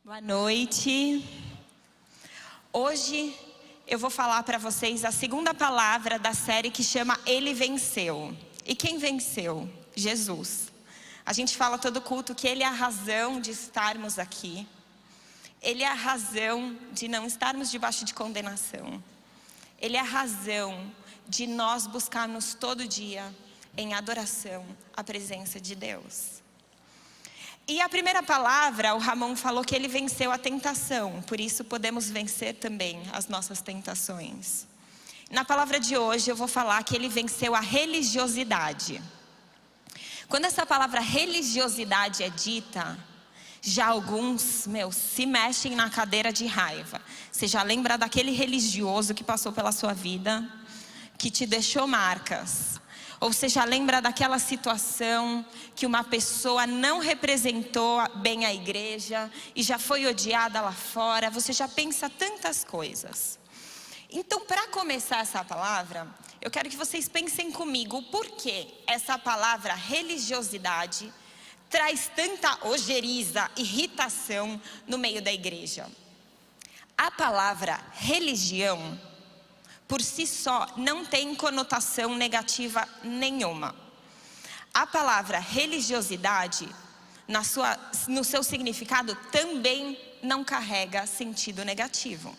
Boa noite. Hoje eu vou falar para vocês a segunda palavra da série que chama Ele Venceu. E quem venceu? Jesus. A gente fala todo culto que Ele é a razão de estarmos aqui. Ele é a razão de não estarmos debaixo de condenação. Ele é a razão de nós buscarmos todo dia em adoração a presença de Deus. E a primeira palavra, o Ramon falou que ele venceu a tentação, por isso podemos vencer também as nossas tentações. Na palavra de hoje eu vou falar que ele venceu a religiosidade. Quando essa palavra religiosidade é dita, já alguns, se mexem na cadeira de raiva. Você já lembra daquele religioso que passou pela sua vida, que te deixou marcas? Ou você já lembra daquela situação que uma pessoa não representou bem a igreja e já foi odiada lá fora? Você já pensa tantas coisas. Então, para começar essa palavra, eu quero que vocês pensem comigo por que essa palavra religiosidade traz tanta ojeriza, irritação no meio da igreja. A palavra religião, por si só, não tem conotação negativa nenhuma. A palavra religiosidade, no seu significado, também não carrega sentido negativo.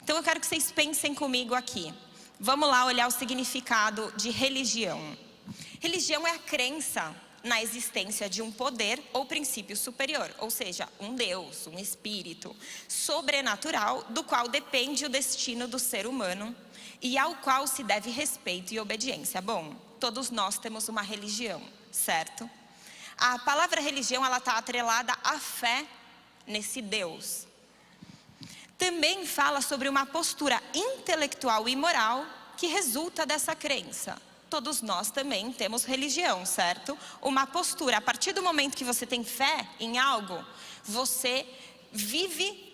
Então eu quero que vocês pensem comigo aqui. Vamos lá olhar o significado de religião. Religião é a crença na existência de um poder ou princípio superior, ou seja, um Deus, um espírito sobrenatural do qual depende o destino do ser humano e ao qual se deve respeito e obediência. Bom, todos nós temos uma religião, certo? A palavra religião, ela está atrelada à fé nesse Deus. Também fala sobre uma postura intelectual e moral que resulta dessa crença. Todos nós também temos religião, certo? Uma postura, a partir do momento que você tem fé em algo, você vive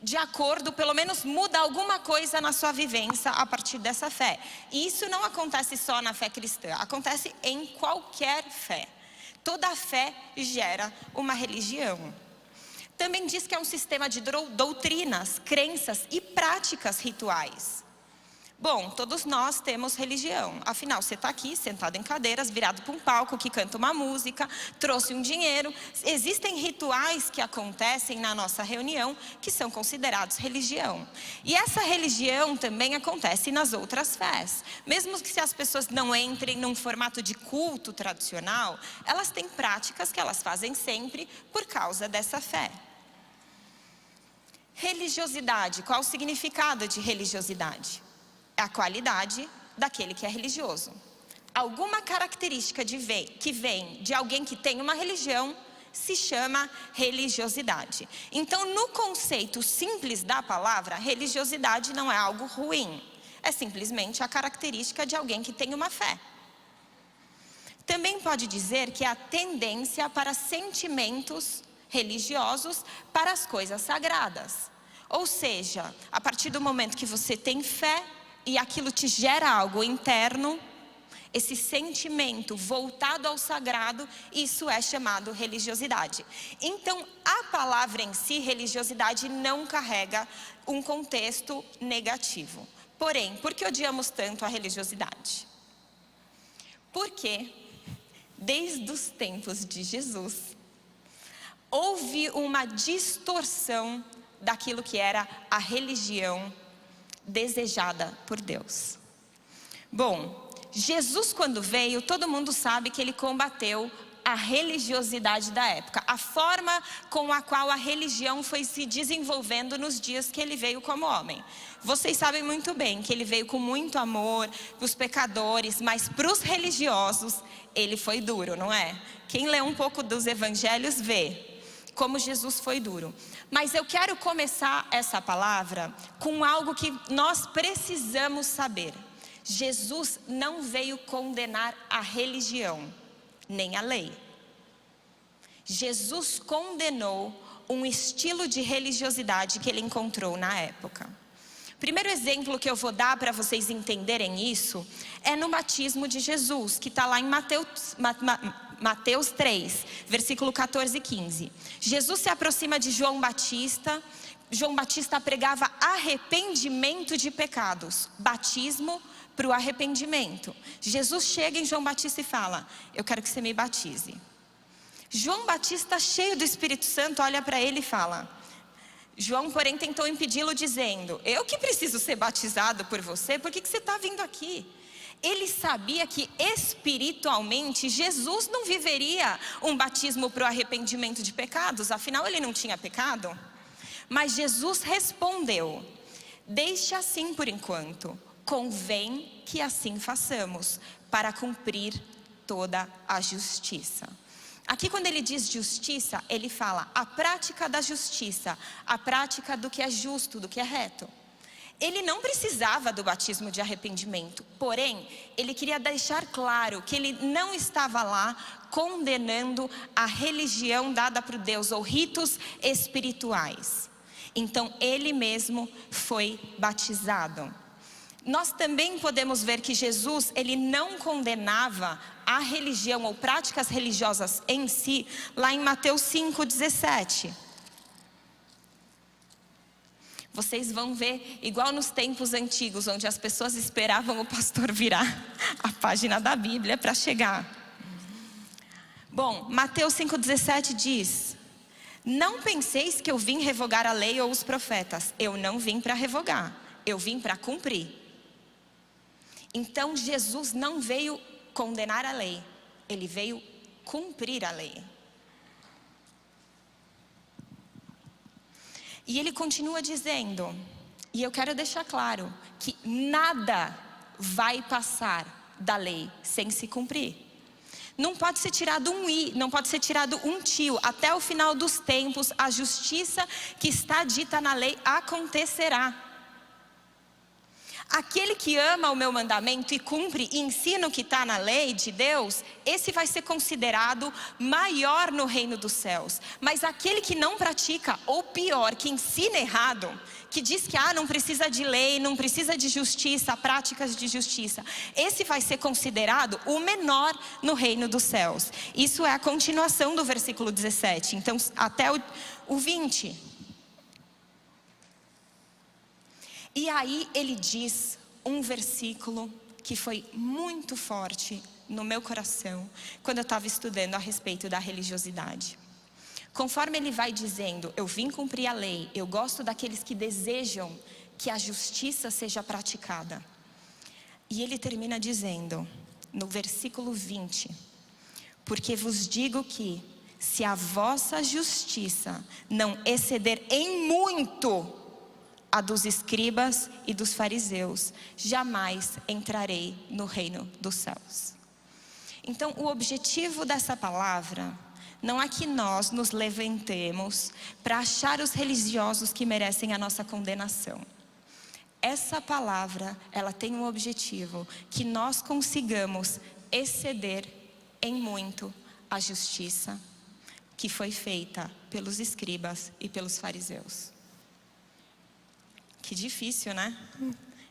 de acordo, pelo menos muda alguma coisa na sua vivência a partir dessa fé. E isso não acontece só na fé cristã, acontece em qualquer fé. Toda fé gera uma religião. Também diz que é um sistema de doutrinas, crenças e práticas rituais. Bom, todos nós temos religião. Afinal, você está aqui, sentado em cadeiras, virado para um palco, que canta uma música, trouxe um dinheiro. Existem rituais que acontecem na nossa reunião que são considerados religião. E essa religião também acontece nas outras fés. Mesmo que se as pessoas não entrem num formato de culto tradicional, elas têm práticas que elas fazem sempre por causa dessa fé. Religiosidade, qual o significado de religiosidade? É a qualidade daquele que é religioso. Alguma característica que vem de alguém que tem uma religião se chama religiosidade. Então, no conceito simples da palavra, religiosidade não é algo ruim. É simplesmente a característica de alguém que tem uma fé. Também pode dizer que é a tendência para sentimentos religiosos para as coisas sagradas. Ou seja, a partir do momento que você tem fé, e aquilo te gera algo interno, esse sentimento voltado ao sagrado, isso é chamado religiosidade. Então, a palavra em si, religiosidade, não carrega um contexto negativo. Porém, por que odiamos tanto a religiosidade? Porque, desde os tempos de Jesus, houve uma distorção daquilo que era a religião desejada por Deus. Bom, Jesus quando veio, todo mundo sabe que ele combateu a religiosidade da época, a forma com a qual a religião foi se desenvolvendo nos dias que ele veio como homem. Vocês sabem muito bem que ele veio com muito amor para os pecadores, mas para os religiosos ele foi duro, não é? Quem lê um pouco dos evangelhos vê como Jesus foi duro. Mas eu quero começar essa palavra com algo que nós precisamos saber. Jesus não veio condenar a religião, nem a lei. Jesus condenou um estilo de religiosidade que ele encontrou na época. O primeiro exemplo que eu vou dar para vocês entenderem isso é no batismo de Jesus, que está lá em Mateus 3, versículo 14 e 15. Jesus se aproxima de João Batista. João Batista pregava arrependimento de pecados, batismo para o arrependimento. Jesus chega em João Batista e fala: eu quero que você me batize. João Batista, cheio do Espírito Santo, olha para ele e fala: João, porém, tentou impedi-lo dizendo: eu que preciso ser batizado por você, por que você está vindo aqui? Ele sabia que espiritualmente Jesus não viveria um batismo para o arrependimento de pecados, afinal ele não tinha pecado. Mas Jesus respondeu: deixe assim por enquanto, convém que assim façamos, para cumprir toda a justiça. Aqui quando ele diz justiça, ele fala a prática da justiça, a prática do que é justo, do que é reto. Ele não precisava do batismo de arrependimento, porém, ele queria deixar claro que ele não estava lá condenando a religião dada por Deus, ou ritos espirituais. Então, ele mesmo foi batizado. Nós também podemos ver que Jesus, ele não condenava a religião ou práticas religiosas em si, lá em Mateus 5,17. Vocês vão ver, igual nos tempos antigos, onde as pessoas esperavam o pastor virar a página da Bíblia para chegar. Bom, Mateus 5,17 diz: não penseis que eu vim revogar a lei ou os profetas. Eu não vim para revogar, eu vim para cumprir. Então Jesus não veio condenar a lei, ele veio cumprir a lei. E ele continua dizendo, e eu quero deixar claro, que nada vai passar da lei sem se cumprir. Não pode ser tirado um i, não pode ser tirado um tio. Até o final dos tempos, a justiça que está dita na lei acontecerá. Aquele que ama o meu mandamento e cumpre e ensina o que está na lei de Deus, esse vai ser considerado maior no reino dos céus. Mas aquele que não pratica, ou pior, que ensina errado, que diz que não precisa de lei, não precisa de justiça, práticas de justiça, esse vai ser considerado o menor no reino dos céus. Isso é a continuação do versículo 17, então até o 20. E aí ele diz um versículo que foi muito forte no meu coração, quando eu estava estudando a respeito da religiosidade. Conforme ele vai dizendo, eu vim cumprir a lei, eu gosto daqueles que desejam que a justiça seja praticada. E ele termina dizendo, no versículo 20, porque vos digo que, se a vossa justiça não exceder em muito a dos escribas e dos fariseus, jamais entrarei no reino dos céus. Então, o objetivo dessa palavra não é que nós nos levantemos para achar os religiosos que merecem a nossa condenação. Essa palavra, ela tem um objetivo, que nós consigamos exceder em muito a justiça que foi feita pelos escribas e pelos fariseus. Que difícil, né?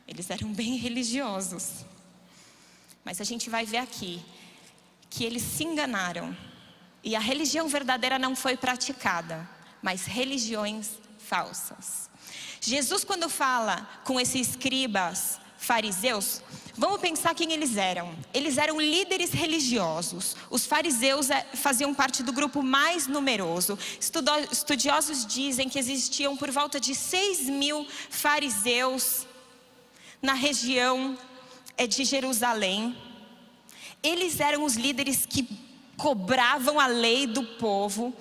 Eles eram bem religiosos. Mas a gente vai ver aqui que eles se enganaram. E a religião verdadeira não foi praticada, mas religiões falsas. Jesus, quando fala com esses escribas fariseus, vamos pensar quem eles eram. Eles eram líderes religiosos. Os fariseus faziam parte do grupo mais numeroso. Estudiosos dizem que existiam por volta de 6.000 fariseus na região de Jerusalém. Eles eram os líderes que cobravam a lei do povo.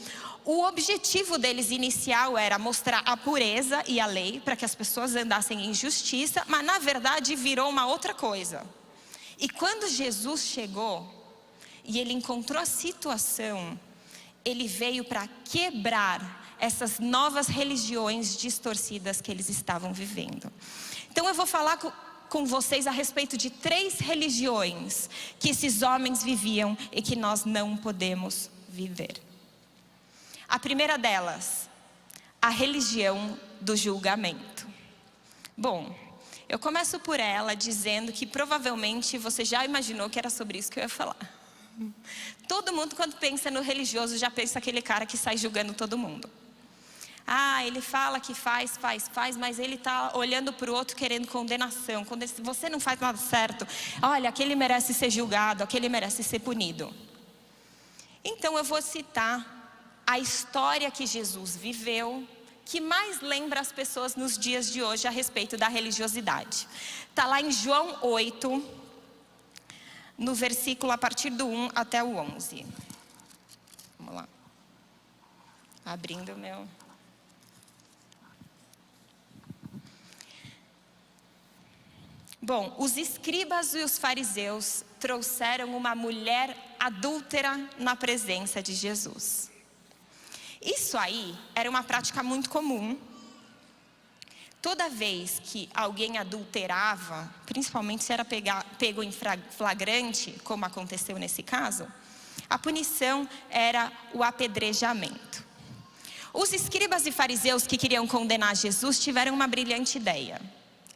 O objetivo deles inicial era mostrar a pureza e a lei, para que as pessoas andassem em justiça, mas na verdade virou uma outra coisa. E quando Jesus chegou, e ele encontrou a situação, ele veio para quebrar essas novas religiões distorcidas que eles estavam vivendo. Então eu vou falar com vocês a respeito de 3 religiões que esses homens viviam e que nós não podemos viver. A primeira delas, a religião do julgamento. Bom, eu começo por ela dizendo que provavelmente você já imaginou que era sobre isso que eu ia falar. Todo mundo, quando pensa no religioso, já pensa aquele cara que sai julgando todo mundo. Ele fala que faz, mas ele está olhando para o outro querendo condenação. Quando você não faz nada certo, olha, aquele merece ser julgado, aquele merece ser punido. Então eu vou citar a história que Jesus viveu, que mais lembra as pessoas nos dias de hoje a respeito da religiosidade. Está lá em João 8, no versículo a partir do 1 até o 11. Vamos lá. Abrindo o meu... Bom, os escribas e os fariseus trouxeram uma mulher adúltera na presença de Jesus. Isso aí era uma prática muito comum. Toda vez que alguém adulterava, principalmente se era pego em flagrante, como aconteceu nesse caso, a punição era o apedrejamento. Os escribas e fariseus que queriam condenar Jesus tiveram uma brilhante ideia.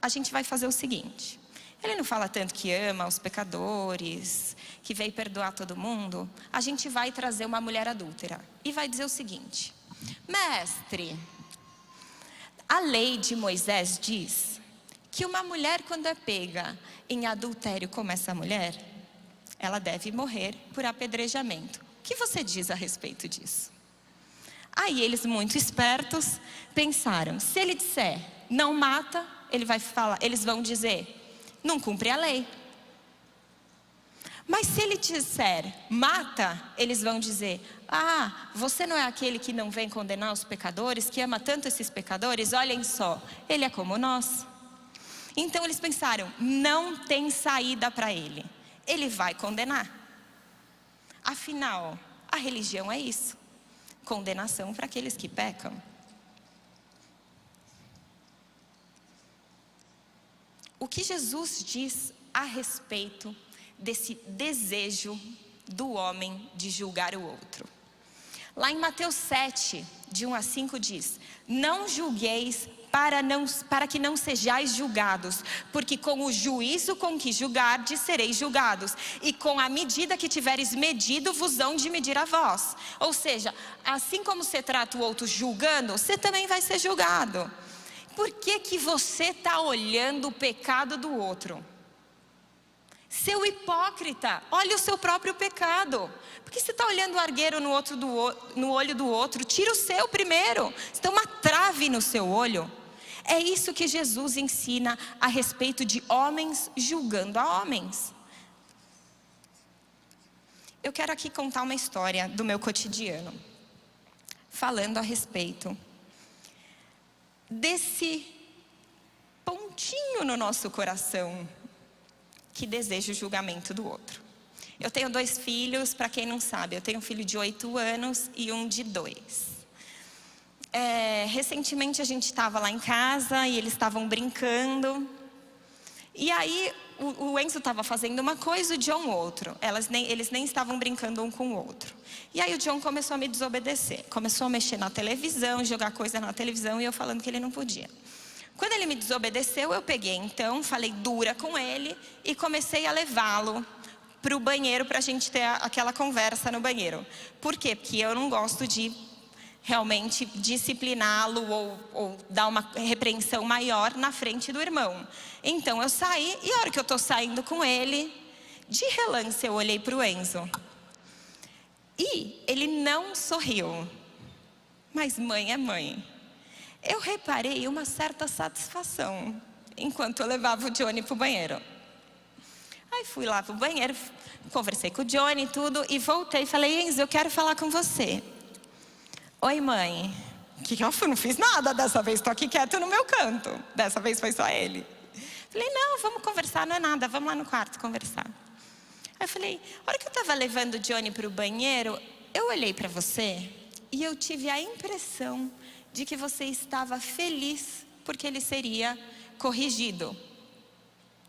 A gente vai fazer o seguinte: ele não fala tanto que ama os pecadores, que veio perdoar todo mundo. A gente vai trazer uma mulher adúltera e vai dizer o seguinte: mestre, a lei de Moisés diz que uma mulher, quando é pega em adultério como essa mulher, ela deve morrer por apedrejamento. O que você diz a respeito disso? Aí eles, muito espertos, pensaram: se ele disser não mata, eles vão dizer não cumpre a lei. Mas se ele disser mata, eles vão dizer: você não é aquele que não vem condenar os pecadores, que ama tanto esses pecadores? Olhem só, ele é como nós. Então eles pensaram: não tem saída para ele, ele vai condenar. Afinal, a religião é isso: condenação para aqueles que pecam. O que Jesus diz a respeito desse desejo do homem de julgar o outro? Lá em Mateus 7, de 1 a 5 diz: não julgueis para que não sejais julgados, porque com o juízo com que julgardes sereis julgados, e com a medida que tiveres medido vos hão de medir a vós. Ou seja, assim como você trata o outro julgando, você também vai ser julgado. Por que você está olhando o pecado do outro? Seu hipócrita, olha o seu próprio pecado. Por que você está olhando o argueiro no olho do outro? Tira o seu primeiro. Você tem uma trave no seu olho. É isso que Jesus ensina a respeito de homens julgando a homens. Eu quero aqui contar uma história do meu cotidiano, falando a respeito desse pontinho no nosso coração que deseja o julgamento do outro. Eu tenho 2 filhos, para quem não sabe, eu tenho um filho de 8 anos e um de 2. Recentemente a gente estava lá em casa e eles estavam brincando. E aí o Enzo estava fazendo uma coisa, o John outra. Eles nem estavam brincando um com o outro. E aí o John começou a me desobedecer. Começou a mexer na televisão, jogar coisa na televisão e eu falando que ele não podia. Quando ele me desobedeceu, eu peguei então, falei dura com ele e comecei a levá-lo para o banheiro para a gente ter aquela conversa no banheiro. Por quê? Porque eu não gosto de realmente discipliná-lo ou dar uma repreensão maior na frente do irmão. Então eu saí e a hora que eu estou saindo com ele, de relance eu olhei para o Enzo. E ele não sorriu. Mas mãe é mãe. Eu reparei uma certa satisfação enquanto eu levava o Johnny para o banheiro. Aí fui lá para o banheiro, conversei com o Johnny e tudo, e voltei e falei: Enzo, eu quero falar com você. Oi, mãe. O que eu não fiz nada dessa vez, estou aqui quieto no meu canto. Dessa vez foi só ele. Falei: não, vamos conversar, não é nada, vamos lá no quarto conversar. Aí eu falei: a hora que eu estava levando o Johnny para o banheiro, eu olhei para você e eu tive a impressão de que você estava feliz porque ele seria corrigido.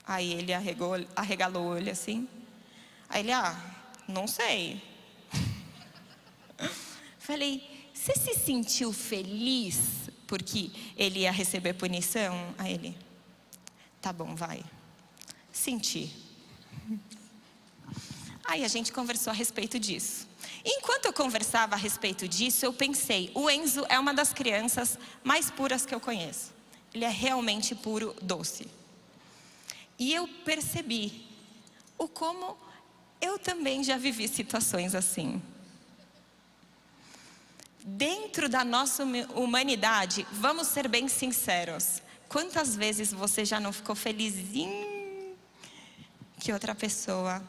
Aí ele arregalou o olho assim. Aí ele: não sei. Falei: você se sentiu feliz porque ele ia receber punição? Aí ele: tá bom, vai. Senti. Aí a gente conversou a respeito disso. Enquanto eu conversava a respeito disso, eu pensei, o Enzo é uma das crianças mais puras que eu conheço. Ele é realmente puro, doce. E eu percebi o como eu também já vivi situações assim. Dentro da nossa humanidade, vamos ser bem sinceros. Quantas vezes você já não ficou felizinho que outra pessoa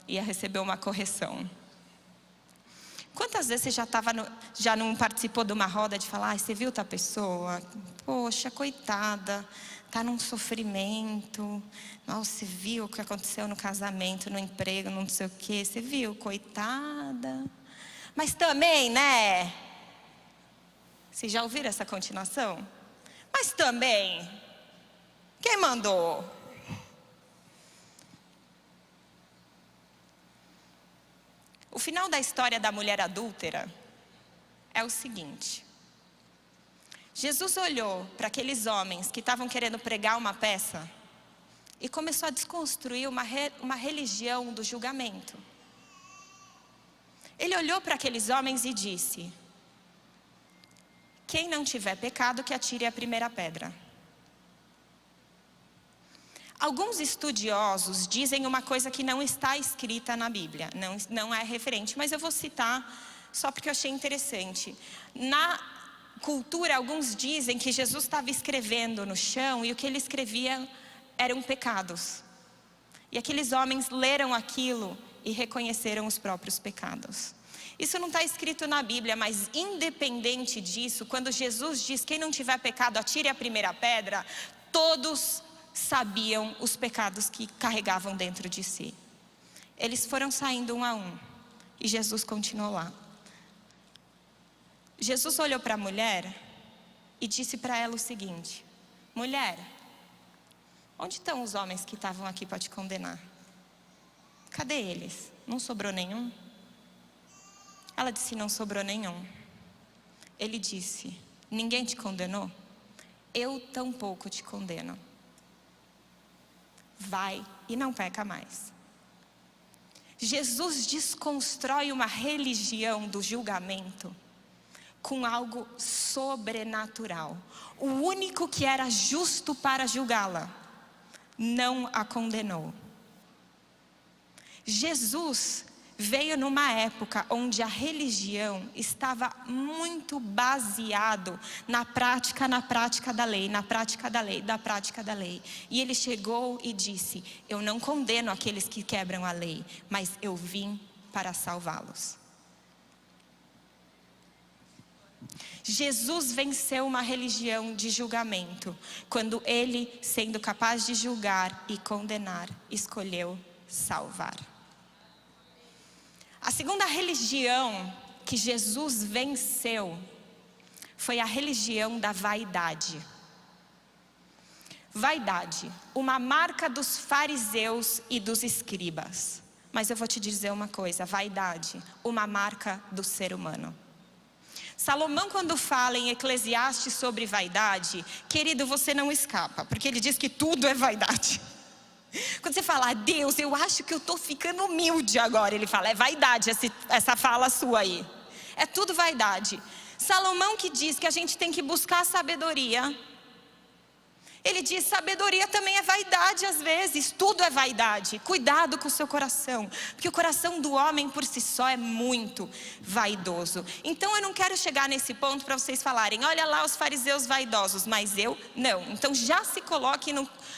ia receber uma correção? Quantas vezes você já não participou de uma roda de falar, você viu outra pessoa? Poxa, coitada, tá num sofrimento. Nossa, você viu o que aconteceu no casamento, no emprego, não sei o quê. Você viu, coitada. Mas também, né? Vocês já ouviram essa continuação? Mas também, quem mandou? O final da história da mulher adúltera é o seguinte. Jesus olhou para aqueles homens que estavam querendo pregar uma peça e começou a desconstruir uma religião do julgamento. Ele olhou para aqueles homens e disse: quem não tiver pecado, que atire a primeira pedra. Alguns estudiosos dizem uma coisa que não está escrita na Bíblia, não é referente, mas eu vou citar só porque eu achei interessante. Na cultura, alguns dizem que Jesus estava escrevendo no chão e o que ele escrevia eram pecados. E aqueles homens leram aquilo e reconheceram os próprios pecados. Isso não está escrito na Bíblia, mas independente disso, quando Jesus diz, quem não tiver pecado, atire a primeira pedra, todos sabiam os pecados que carregavam dentro de si. Eles foram saindo um a um, e Jesus continuou lá. Jesus olhou para a mulher e disse para ela o seguinte: mulher, onde estão os homens que estavam aqui para te condenar? Cadê eles? Não sobrou nenhum? Ela disse, não sobrou nenhum. Ele disse, ninguém te condenou? Eu tampouco te condeno. Vai e não peca mais. Jesus desconstrói uma religião do julgamento com algo sobrenatural. O único que era justo para julgá-la não a condenou. Jesus veio numa época onde a religião estava muito baseado na prática da lei, na prática da lei, da prática da lei. E ele chegou e disse, eu não condeno aqueles que quebram a lei, mas eu vim para salvá-los. Jesus venceu uma religião de julgamento, quando ele, sendo capaz de julgar e condenar, escolheu salvar. A segunda religião que Jesus venceu foi a religião da vaidade. Vaidade, uma marca dos fariseus e dos escribas. Mas eu vou te dizer uma coisa, vaidade, uma marca do ser humano. Salomão, quando fala em Eclesiastes sobre vaidade, querido, você não escapa, porque ele diz que tudo é vaidade. Quando você fala, Deus, eu acho que eu estou ficando humilde agora, ele fala, é vaidade essa fala sua aí. É tudo vaidade. Salomão que diz que a gente tem que buscar sabedoria. Ele diz, sabedoria também é vaidade às vezes, tudo é vaidade. Cuidado com o seu coração, porque o coração do homem por si só é muito vaidoso. Então eu não quero chegar nesse ponto para vocês falarem, olha lá os fariseus vaidosos, mas eu não. Então já se coloque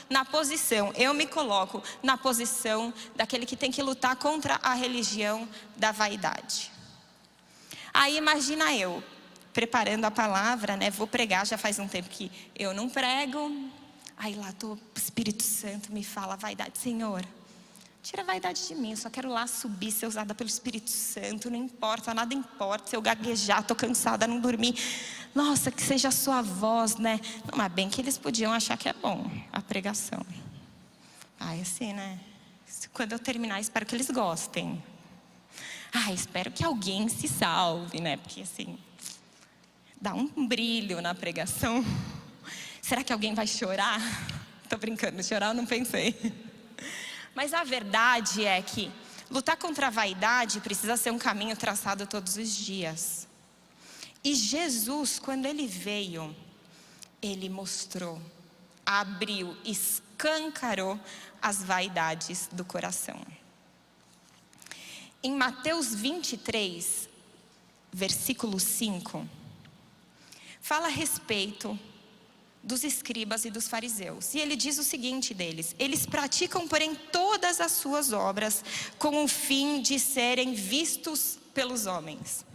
na posição, eu me coloco na posição daquele que tem que lutar contra a religião da vaidade. Aí imagina eu, preparando a palavra, né? Vou pregar, já faz um tempo que eu não prego. Aí lá o Espírito Santo me fala, vaidade, Senhor, tira a vaidade de mim, eu só quero lá subir, ser usada pelo Espírito Santo, não importa, nada importa, se eu gaguejar, estou cansada, não dormir. Nossa, que seja a sua voz, né? Não, mas bem que eles podiam achar que é bom a pregação. Ai, assim, né? Quando eu terminar, espero que eles gostem. Ai, espero que alguém se salve, né? Porque assim, dá um brilho na pregação. Será que alguém vai chorar? Tô brincando, chorar eu não pensei. Mas a verdade é que Lutar contra a vaidade precisa ser um caminho traçado todos os dias. E Jesus, quando ele veio, ele mostrou, abriu, escancarou as vaidades do coração. Em Mateus 23, versículo 5, fala a respeito dos escribas e dos fariseus. E ele diz o seguinte deles: eles praticam, porém, todas as suas obras com o fim de serem vistos pelos homens.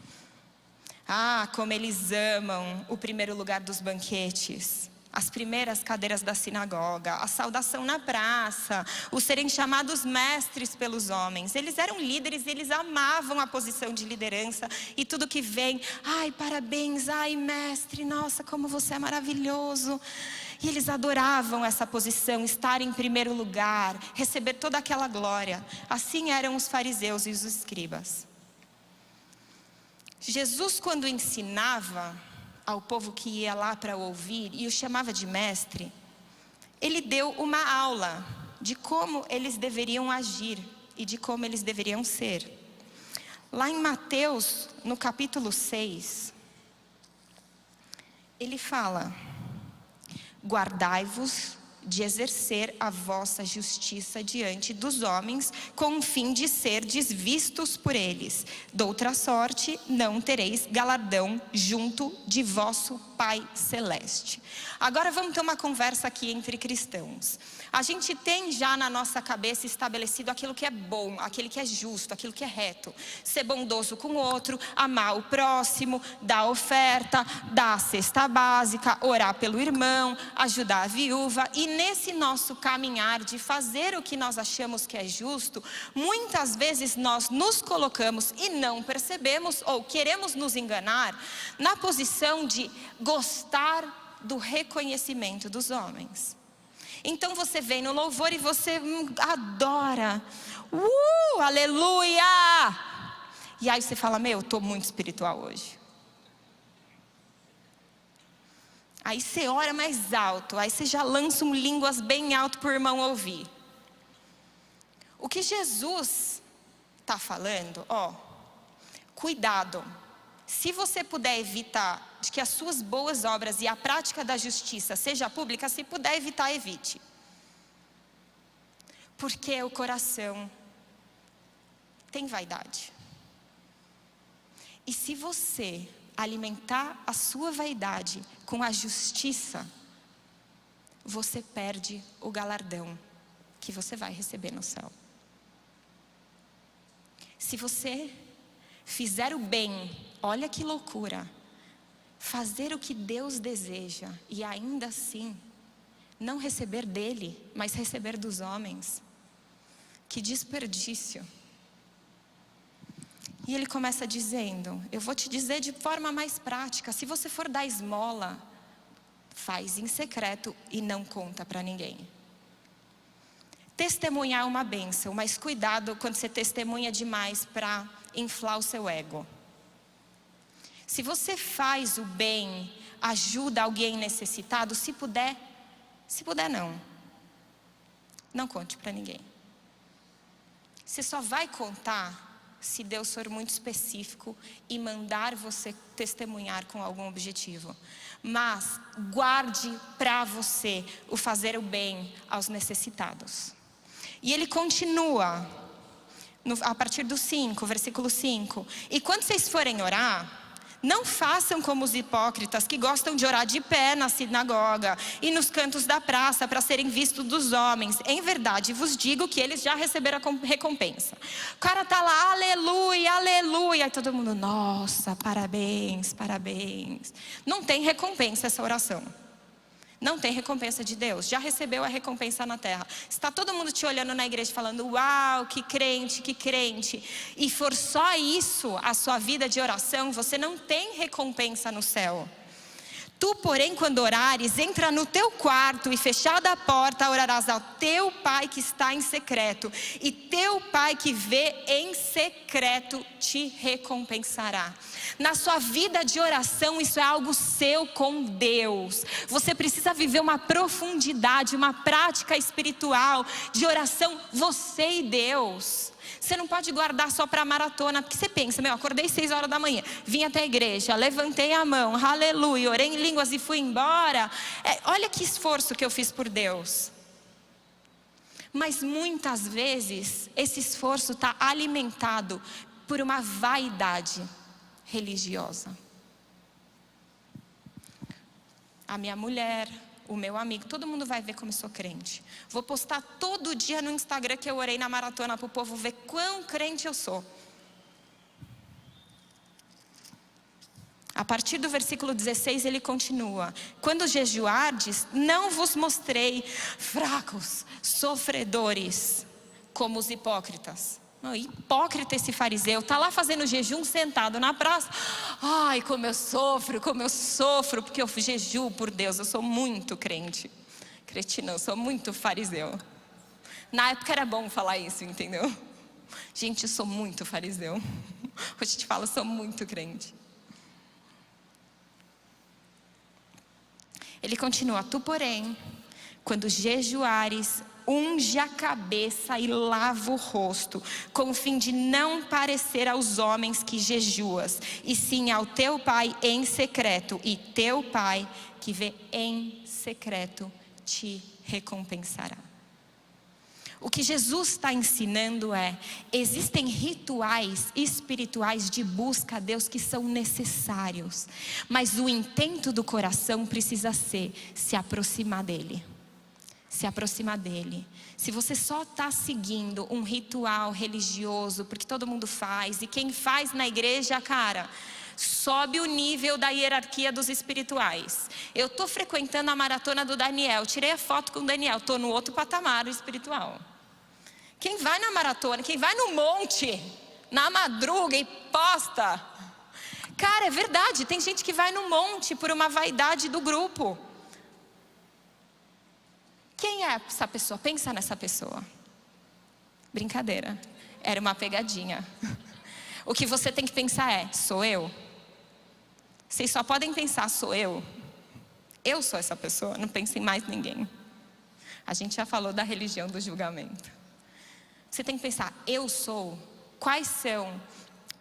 Ah, como eles amam o primeiro lugar dos banquetes, as primeiras cadeiras da sinagoga, a saudação na praça, o serem chamados mestres pelos homens. Eles eram líderes, eles amavam a posição de liderança e tudo que vem. Ai, parabéns, ai, mestre, nossa, como você é maravilhoso. E eles adoravam essa posição, estar em primeiro lugar, receber toda aquela glória. Assim eram os fariseus e os escribas. Jesus, quando ensinava ao povo que ia lá para ouvir e o chamava de mestre, ele deu uma aula de como eles deveriam agir e de como eles deveriam ser. Lá em Mateus, no capítulo 6, ele fala: guardai-vos de exercer a vossa justiça diante dos homens, com o fim de serdes vistos por eles. Doutra sorte, não tereis galardão junto de vosso Pai Celeste. Agora vamos ter uma conversa aqui entre cristãos. A gente tem já na nossa cabeça estabelecido aquilo que é bom, aquilo que é justo, aquilo que é reto. Ser bondoso com o outro, amar o próximo, dar oferta, dar a cesta básica, orar pelo irmão, ajudar a viúva. E nesse nosso caminhar de fazer o que nós achamos que é justo, muitas vezes nós nos colocamos e não percebemos, ou queremos nos enganar, na posição de gostar do reconhecimento dos homens. Então você vem no louvor e você adora. Aleluia! E aí você fala: meu, eu estou muito espiritual hoje. Aí você ora mais alto, aí você já lança línguas bem alto para o irmão ouvir. O que Jesus está falando, cuidado. Se você puder evitar de que as suas boas obras e a prática da justiça seja pública, se puder evitar, evite. Porque o coração tem vaidade. E se você alimentar a sua vaidade com a justiça, você perde o galardão que você vai receber no céu. Se você fizer o bem, olha que loucura, fazer o que Deus deseja e ainda assim não receber dele, mas receber dos homens, que desperdício. E ele começa dizendo: eu vou te dizer de forma mais prática, se você for dar esmola, faz em secreto e não conta para ninguém. Testemunhar é uma bênção, mas cuidado quando você testemunha demais para inflar o seu ego. Se você faz o bem, ajuda alguém necessitado, se puder não conte para ninguém. Você só vai contar se Deus for muito específico e mandar você testemunhar com algum objetivo. Mas guarde para você o fazer o bem aos necessitados. E ele continua, a partir do 5, versículo 5. E quando vocês forem orar, não façam como os hipócritas que gostam de orar de pé na sinagoga e nos cantos da praça para serem vistos dos homens. Em verdade vos digo que eles já receberam a recompensa. O cara está lá, aleluia, aleluia. E todo mundo, nossa, parabéns, parabéns. Não tem recompensa essa oração. Não tem recompensa de Deus. Já recebeu a recompensa na terra. Está todo mundo te olhando na igreja falando: uau, que crente, que crente. E for só isso a sua vida de oração, você não tem recompensa no céu. Tu, porém, quando orares, entra no teu quarto e fechada a porta, orarás ao teu pai que está em secreto. E teu pai que vê em secreto te recompensará. Na sua vida de oração, isso é algo seu com Deus. Você precisa viver uma profundidade, uma prática espiritual de oração, você e Deus. Você não pode guardar só para a maratona, porque você pensa, acordei 6 horas da manhã, vim até a igreja, levantei a mão, aleluia, orei em línguas e fui embora. Olha que esforço que eu fiz por Deus. Mas muitas vezes esse esforço está alimentado por uma vaidade religiosa. A minha mulher, o meu amigo, todo mundo vai ver como eu sou crente. Vou postar todo dia no Instagram que eu orei na maratona para o povo ver quão crente eu sou. A partir do versículo 16 ele continua: quando jejuardes, não vos mostrei fracos, sofredores, como os hipócritas. Não, hipócrita esse fariseu, está lá fazendo jejum sentado na praça. Ai, como eu sofro, porque eu jejuo por Deus, eu sou muito crente. Cretina, eu sou muito fariseu. Na época era bom falar isso, entendeu? Gente, eu sou muito fariseu. Hoje te falo, eu sou muito crente. Ele continua: tu porém, quando jejuares, unge a cabeça e lava o rosto, com o fim de não parecer aos homens que jejuas, e sim ao teu pai em secreto, e teu pai que vê em secreto te recompensará. O que Jesus está ensinando existem rituais espirituais de busca a Deus que são necessários, mas o intento do coração precisa ser se aproximar dEle. Se aproximar dEle. Se você só está seguindo um ritual religioso, porque todo mundo faz, e quem faz na igreja, cara, sobe o nível da hierarquia dos espirituais. Eu estou frequentando a maratona do Daniel, tirei a foto com o Daniel, estou no outro patamar espiritual. Quem vai na maratona, quem vai no monte, na madruga e posta. Cara, é verdade, tem gente que vai no monte por uma vaidade do grupo. Quem é essa pessoa? Pensa nessa pessoa. Brincadeira, era uma pegadinha. O que você tem que pensar sou eu? Vocês só podem pensar, sou eu? Eu sou essa pessoa, não pense em mais ninguém. A gente já falou da religião do julgamento. Você tem que pensar, eu sou? Quais são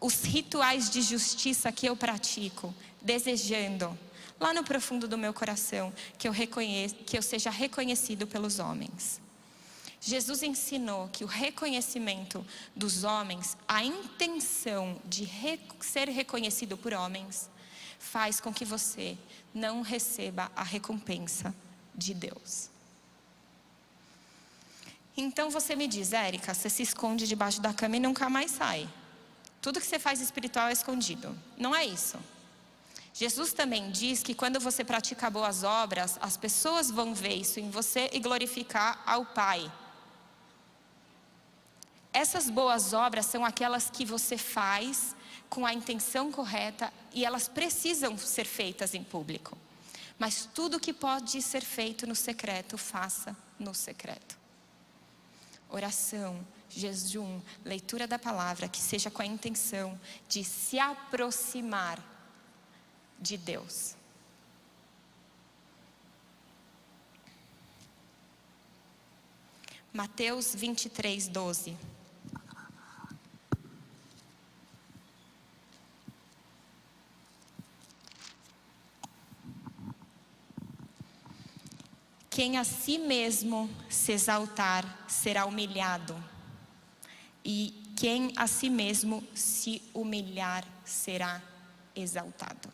os rituais de justiça que eu pratico, desejando, lá no profundo do meu coração, que eu seja reconhecido pelos homens? Jesus ensinou que o reconhecimento dos homens, a intenção de ser reconhecido por homens, faz com que você não receba a recompensa de Deus. Então você me diz, Érica, você se esconde debaixo da cama e nunca mais sai. Tudo que você faz espiritual é escondido. Não é isso. Jesus também diz que quando você pratica boas obras, as pessoas vão ver isso em você e glorificar ao Pai. Essas boas obras são aquelas que você faz com a intenção correta e elas precisam ser feitas em público. Mas tudo que pode ser feito no secreto, faça no secreto. Oração, jejum, leitura da palavra, que seja com a intenção de se aproximar de Deus. Mateus 23, 12. Quem a si mesmo se exaltar será humilhado, e quem a si mesmo se humilhar será exaltado.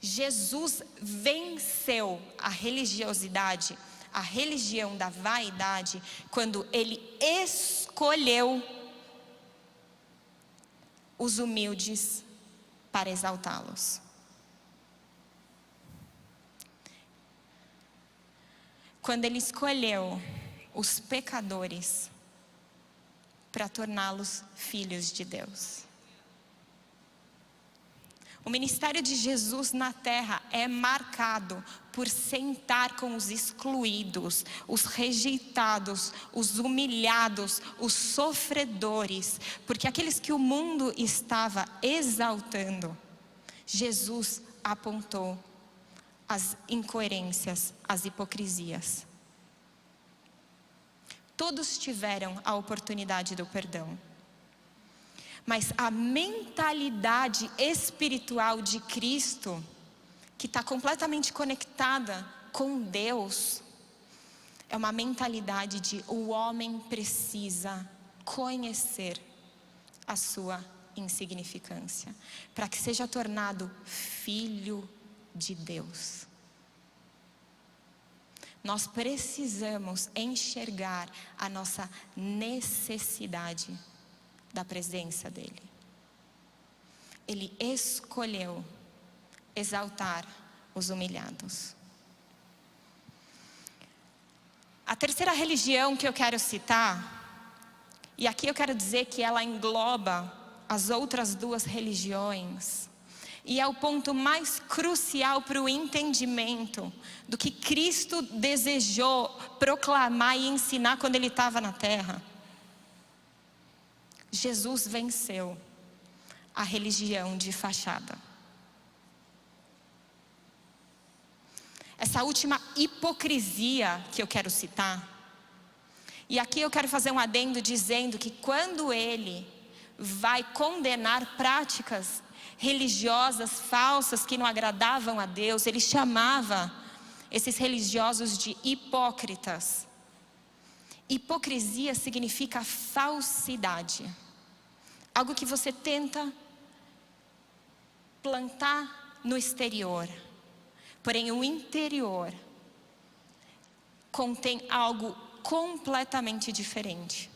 Jesus venceu a religiosidade, a religião da vaidade, quando Ele escolheu os humildes para exaltá-los. Quando Ele escolheu os pecadores para torná-los filhos de Deus. O ministério de Jesus na terra é marcado por sentar com os excluídos, os rejeitados, os humilhados, os sofredores, porque aqueles que o mundo estava exaltando, Jesus apontou as incoerências, as hipocrisias. Todos tiveram a oportunidade do perdão. Mas a mentalidade espiritual de Cristo, que está completamente conectada com Deus, é uma mentalidade de o homem precisa conhecer a sua insignificância, para que seja tornado filho de Deus. Nós precisamos enxergar a nossa necessidade da presença dele. Ele escolheu exaltar os humilhados. A terceira religião que eu quero citar, e aqui eu quero dizer que ela engloba as outras duas religiões, e é o ponto mais crucial para o entendimento do que Cristo desejou proclamar e ensinar quando ele estava na terra. Jesus venceu a religião de fachada. Essa última hipocrisia que eu quero citar, e aqui eu quero fazer um adendo dizendo que quando ele vai condenar práticas religiosas falsas que não agradavam a Deus, ele chamava esses religiosos de hipócritas. Hipocrisia significa falsidade, algo que você tenta plantar no exterior, porém o interior contém algo completamente diferente.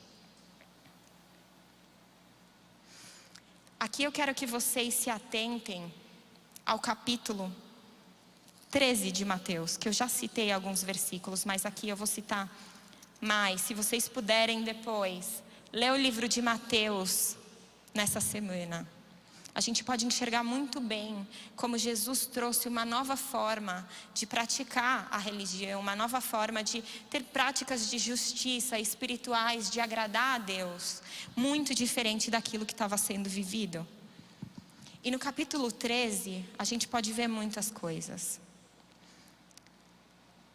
Aqui eu quero que vocês se atentem ao capítulo 13 de Mateus, que eu já citei alguns versículos, mas aqui eu vou citar mais. Se vocês puderem depois ler o livro de Mateus nessa semana, a gente pode enxergar muito bem como Jesus trouxe uma nova forma de praticar a religião, uma nova forma de ter práticas de justiça espirituais, de agradar a Deus, muito diferente daquilo que estava sendo vivido. E no capítulo 13, a gente pode ver muitas coisas.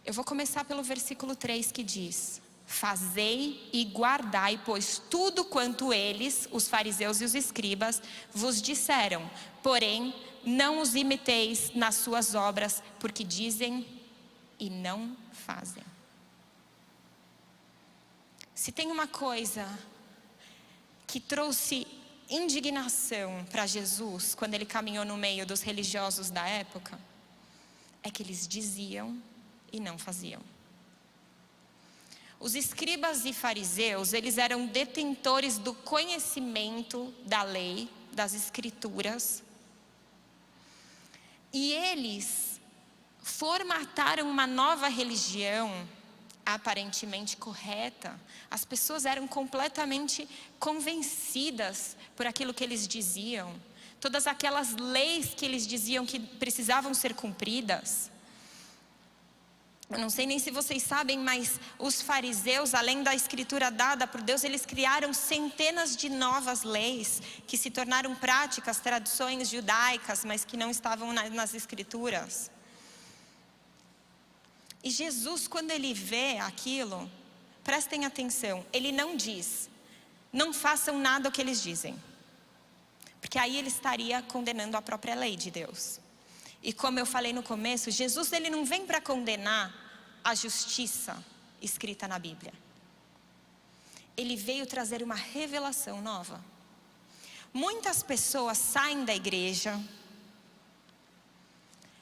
Eu vou começar pelo versículo 3 que diz: fazei e guardai, pois tudo quanto eles, os fariseus e os escribas, vos disseram, porém não os imiteis nas suas obras, porque dizem e não fazem. Se tem uma coisa que trouxe indignação para Jesus quando ele caminhou no meio dos religiosos da época, é que eles diziam e não faziam. Os escribas e fariseus, eles eram detentores do conhecimento da lei, das escrituras. E eles formataram uma nova religião, aparentemente correta. As pessoas eram completamente convencidas por aquilo que eles diziam. Todas aquelas leis que eles diziam que precisavam ser cumpridas. Eu não sei nem se vocês sabem, mas os fariseus, além da escritura dada por Deus, eles criaram centenas de novas leis que se tornaram práticas, tradições judaicas, mas que não estavam nas escrituras. E Jesus, quando ele vê aquilo, prestem atenção, ele não diz, não façam nada o que eles dizem, porque aí ele estaria condenando a própria lei de Deus. E como eu falei no começo, Jesus ele não vem para condenar a justiça escrita na Bíblia. Ele veio trazer uma revelação nova. Muitas pessoas saem da igreja,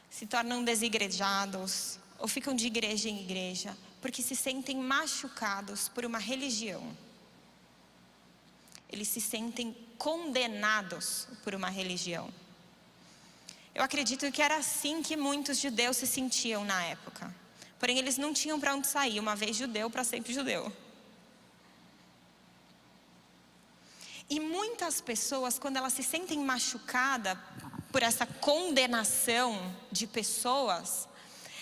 se tornam desigrejados, ou ficam de igreja em igreja, porque se sentem machucados por uma religião. Eles se sentem condenados por uma religião. Eu acredito que era assim que muitos judeus se sentiam na época. Porém, eles não tinham para onde sair. Uma vez judeu, para sempre judeu. E muitas pessoas, quando elas se sentem machucadas por essa condenação de pessoas,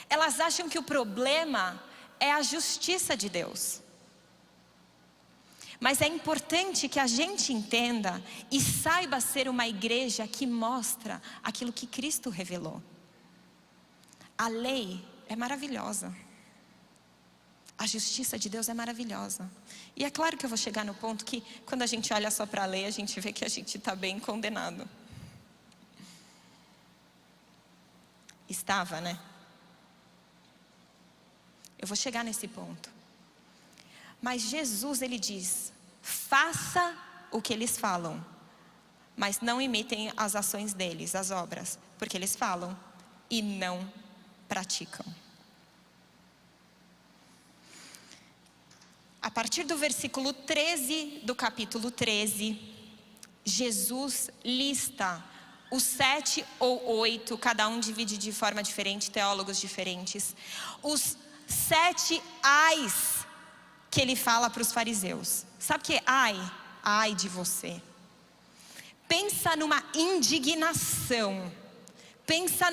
elas acham que o problema é a justiça de Deus. Mas é importante que a gente entenda e saiba ser uma igreja que mostra aquilo que Cristo revelou. A lei é maravilhosa. A justiça de Deus é maravilhosa. E é claro que eu vou chegar no ponto que, quando a gente olha só para a lei, a gente vê que a gente está bem condenado. Estava, né? Eu vou chegar nesse ponto. Mas Jesus, ele diz: faça o que eles falam, mas não imitem as ações deles, as obras, porque eles falam e não praticam. A partir do versículo 13 do capítulo 13, Jesus lista os 7 ou 8, cada um divide de forma diferente, teólogos diferentes, os 7 ais que ele fala para os fariseus. Sabe o que é ai? Ai de você. Pensa numa indignação, pensa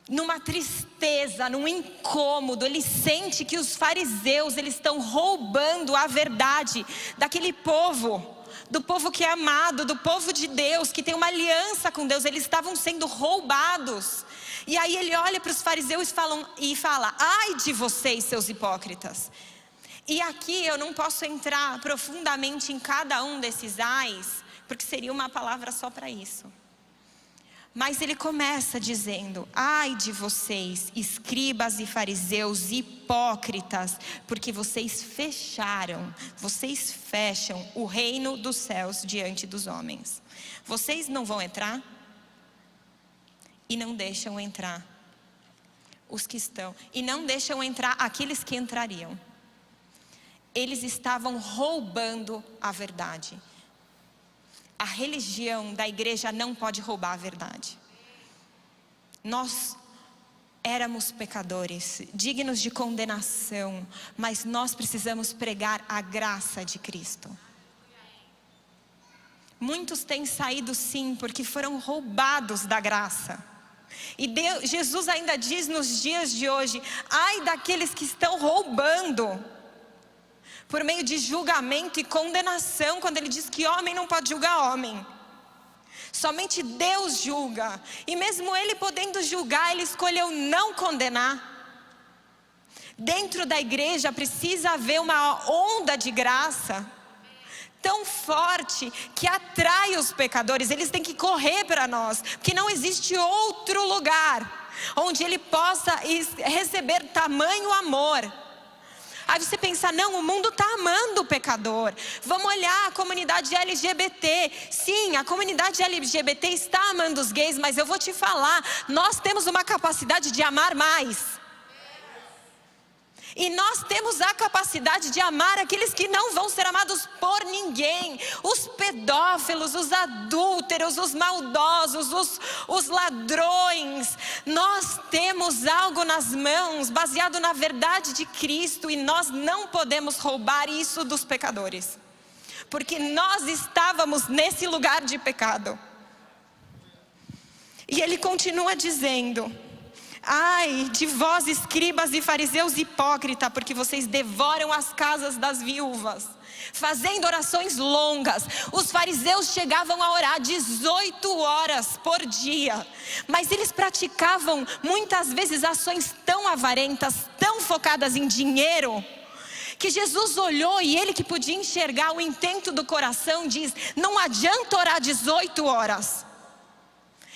numa tristeza, num incômodo. Ele sente que os fariseus, eles estão roubando a verdade daquele povo, do povo que é amado, do povo de Deus, que tem uma aliança com Deus. Eles estavam sendo roubados. E aí ele olha para os fariseus e fala: ai de vocês, seus hipócritas. E aqui eu não posso entrar profundamente em cada um desses ais, porque seria uma palavra só para isso. Mas ele começa dizendo: ai de vocês, escribas e fariseus hipócritas, porque vocês fecham o reino dos céus diante dos homens. Vocês não vão entrar e não deixam entrar os que estão, e não deixam entrar aqueles que entrariam. Eles estavam roubando a verdade. A religião da igreja não pode roubar a verdade. Nós éramos pecadores, dignos de condenação, mas nós precisamos pregar a graça de Cristo. Muitos têm saído sim, porque foram roubados da graça. E Jesus ainda diz nos dias de hoje: ai daqueles que estão roubando por meio de julgamento e condenação, quando ele diz que homem não pode julgar homem. Somente Deus julga. E mesmo ele podendo julgar, ele escolheu não condenar. Dentro da igreja precisa haver uma onda de graça tão forte que atrai os pecadores. Eles têm que correr para nós, porque não existe outro lugar onde ele possa receber tamanho amor. Aí você pensa: não, o mundo está amando o pecador. Vamos olhar a comunidade LGBT. Sim, a comunidade LGBT está amando os gays, mas eu vou te falar, nós temos uma capacidade de amar mais. E nós temos a capacidade de amar aqueles que não vão ser amados por ninguém. Os pedófilos, os adúlteros, os maldosos, os ladrões. Nós temos algo nas mãos baseado na verdade de Cristo, e nós não podemos roubar isso dos pecadores, porque nós estávamos nesse lugar de pecado. E ele continua dizendo: ai de vós, escribas e fariseus hipócritas, porque vocês devoram as casas das viúvas, fazendo orações longas. Os fariseus chegavam a orar 18 horas por dia, mas eles praticavam muitas vezes ações tão avarentas, tão focadas em dinheiro, que Jesus olhou, e ele que podia enxergar o intento do coração, diz: não adianta orar 18 horas.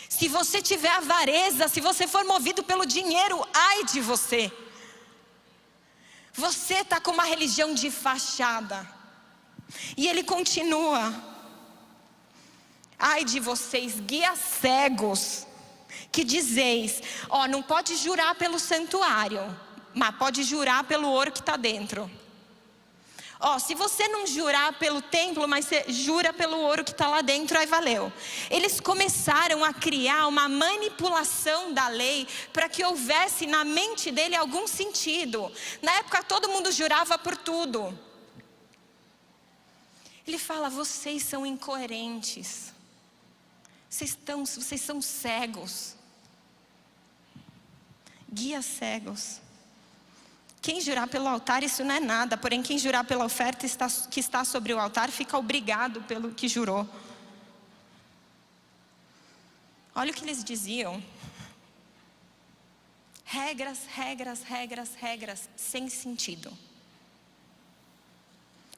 Se você tiver avareza, se você for movido pelo dinheiro, ai de você. Você está com uma religião de fachada. E ele continua: ai de vocês, guias cegos, que dizeis: ó, não pode jurar pelo santuário, mas pode jurar pelo ouro que está dentro. Ó, se você não jurar pelo templo, mas você jura pelo ouro que está lá dentro, aí valeu. Eles começaram a criar uma manipulação da lei para que houvesse na mente dele algum sentido. Na época todo mundo jurava por tudo. Ele fala: vocês são incoerentes. Vocês são cegos. Guias cegos. Quem jurar pelo altar, isso não é nada. Porém, quem jurar pela oferta que está sobre o altar, fica obrigado pelo que jurou. Olha o que eles diziam: Regras, regras, regras, regras, sem sentido.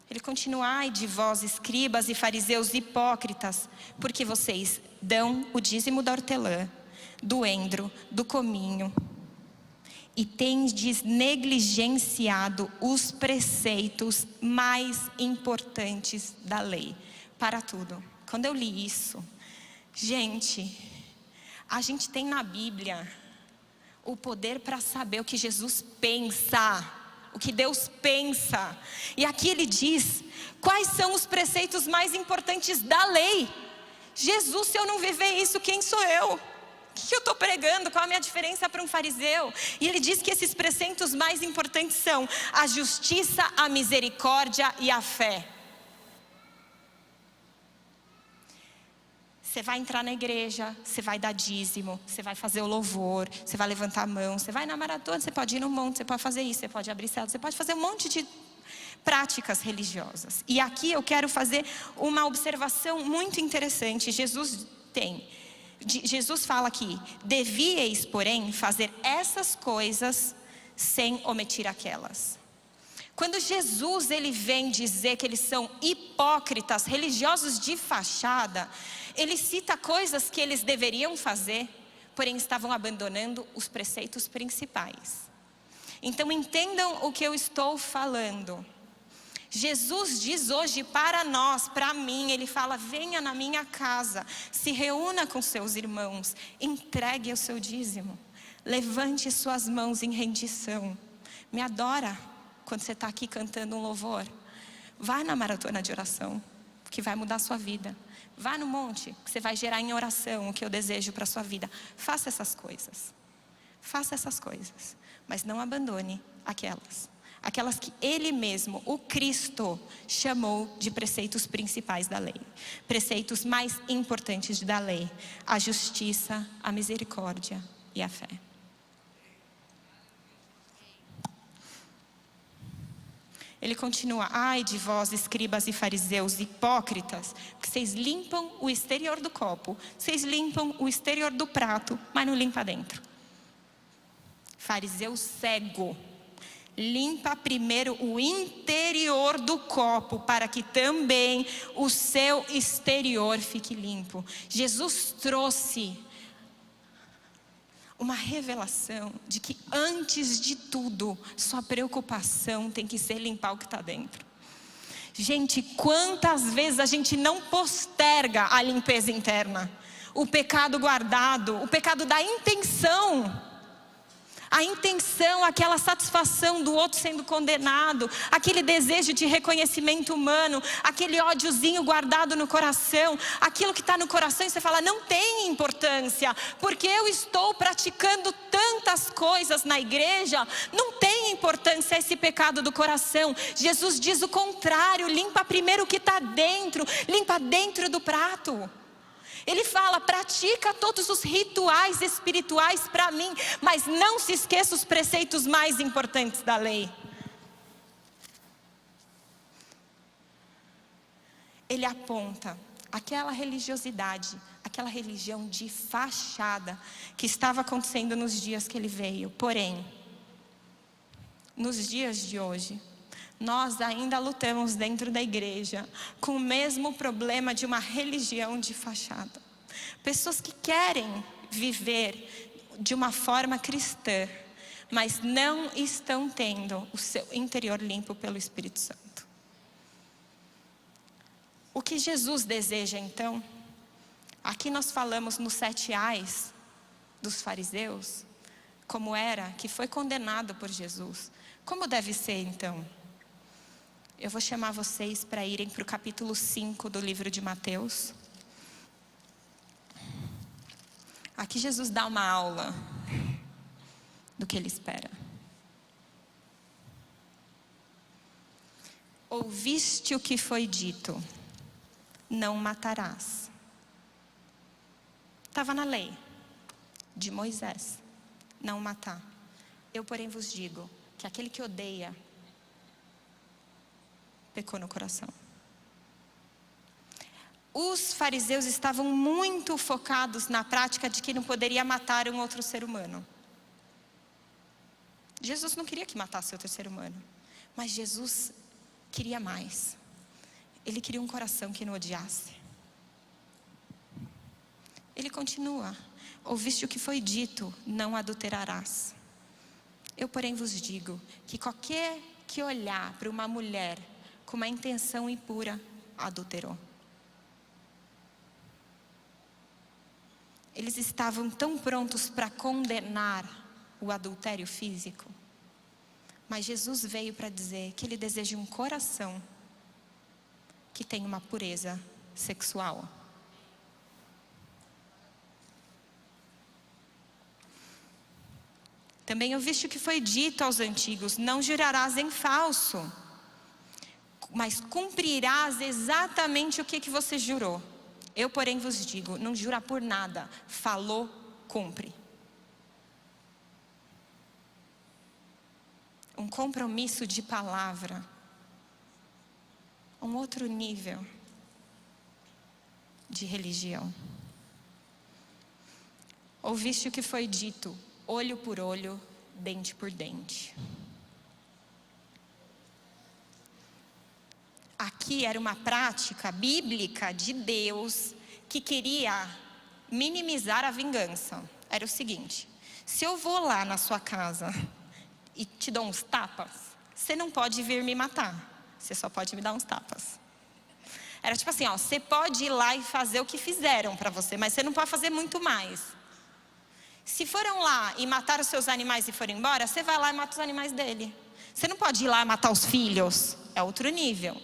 Ele continua: ai de vós, escribas e fariseus hipócritas, porque vocês dão o dízimo da hortelã, do endro, do cominho, e tendes negligenciado os preceitos mais importantes da lei. Para tudo. Quando eu li isso, a gente tem na Bíblia o poder para saber o que Jesus pensa, o que Deus pensa. E aqui ele diz quais são os preceitos mais importantes da lei. Jesus, se eu não viver isso, quem sou eu? O que eu estou pregando? Qual a minha diferença para um fariseu? E ele diz que esses preceitos mais importantes são a justiça, a misericórdia e a fé. Você vai entrar na igreja, você vai dar dízimo, você vai fazer o louvor, você vai levantar a mão, você vai na maratona, você pode ir no monte, você pode fazer isso, você pode abrir célula, você pode fazer um monte de práticas religiosas. E aqui eu quero fazer uma observação muito interessante. Jesus fala aqui: devíeis, porém, fazer essas coisas sem omitir aquelas. Quando Jesus ele vem dizer que eles são hipócritas, religiosos de fachada, ele cita coisas que eles deveriam fazer, porém estavam abandonando os preceitos principais. Então entendam o que eu estou falando. Jesus diz hoje para nós, para mim, ele fala: venha na minha casa, se reúna com seus irmãos, entregue o seu dízimo, levante suas mãos em rendição, me adora quando você está aqui cantando um louvor. Vai na maratona de oração, que vai mudar a sua vida. Vá no monte, que você vai gerar em oração o que eu desejo para a sua vida. Faça essas coisas. Faça essas coisas. Mas não abandone aquelas que Ele mesmo, o Cristo, chamou de preceitos principais da lei. Preceitos mais importantes da lei: a justiça, a misericórdia e a fé. Ele continua: ai de vós, escribas e fariseus hipócritas, porque vocês limpam o exterior do copo, vocês limpam o exterior do prato, mas não limpa dentro. Fariseu cego, limpa primeiro o interior do copo, para que também o seu exterior fique limpo. Jesus trouxe uma revelação de que antes de tudo, sua preocupação tem que ser limpar o que está dentro. Gente, quantas vezes a gente não posterga a limpeza interna? O pecado guardado, o pecado da intenção. A intenção, aquela satisfação do outro sendo condenado, aquele desejo de reconhecimento humano, aquele ódiozinho guardado no coração, aquilo que está no coração e você fala: não tem importância, porque eu estou praticando tantas coisas na igreja, não tem importância esse pecado do coração. Jesus diz o contrário: limpa primeiro o que está dentro, limpa dentro do prato. Ele fala: pratica todos os rituais espirituais para mim, mas não se esqueça os preceitos mais importantes da lei. Ele aponta aquela religiosidade, aquela religião de fachada que estava acontecendo nos dias que ele veio. Porém, nos dias de hoje, nós ainda lutamos dentro da igreja com o mesmo problema de uma religião de fachada. Pessoas que querem viver de uma forma cristã, mas não estão tendo o seu interior limpo pelo Espírito Santo. O que Jesus deseja então? Aqui nós falamos nos 7 ais dos fariseus, como era, que foi condenado por Jesus. Como deve ser então? Eu vou chamar vocês para irem para o capítulo 5 do livro de Mateus. Aqui Jesus dá uma aula do que ele espera. Ouviste o que foi dito: não matarás. Estava na lei de Moisés, não matar. Eu, porém, vos digo que aquele que odeia pecou no coração. Os fariseus estavam muito focados na prática de que não poderia matar um outro ser humano. Jesus não queria que matasse outro ser humano, mas Jesus queria mais. Ele queria um coração que não odiasse. Ele continua: ouviste o que foi dito, não adulterarás. Eu, porém, vos digo que qualquer que olhar para uma mulher com uma intenção impura, adulterou. Eles estavam tão prontos para condenar o adultério físico, mas Jesus veio para dizer que Ele deseja um coração que tem uma pureza sexual. Também ouviste o que foi dito aos antigos: não jurarás em falso, mas cumprirás exatamente o que você jurou. Eu, porém, vos digo, não jura por nada, falou, cumpre. Um compromisso de palavra, um outro nível de religião. Ouviste o que foi dito: olho por olho, dente por dente. Aqui era uma prática bíblica de Deus que queria minimizar a vingança. Era o seguinte: se eu vou lá na sua casa e te dou uns tapas, você não pode vir me matar, você só pode me dar uns tapas. Era tipo assim, ó, você pode ir lá e fazer o que fizeram para você, mas você não pode fazer muito mais. Se foram lá e mataram os seus animais e foram embora, você vai lá e mata os animais dele. Você não pode ir lá e matar os filhos, é outro nível.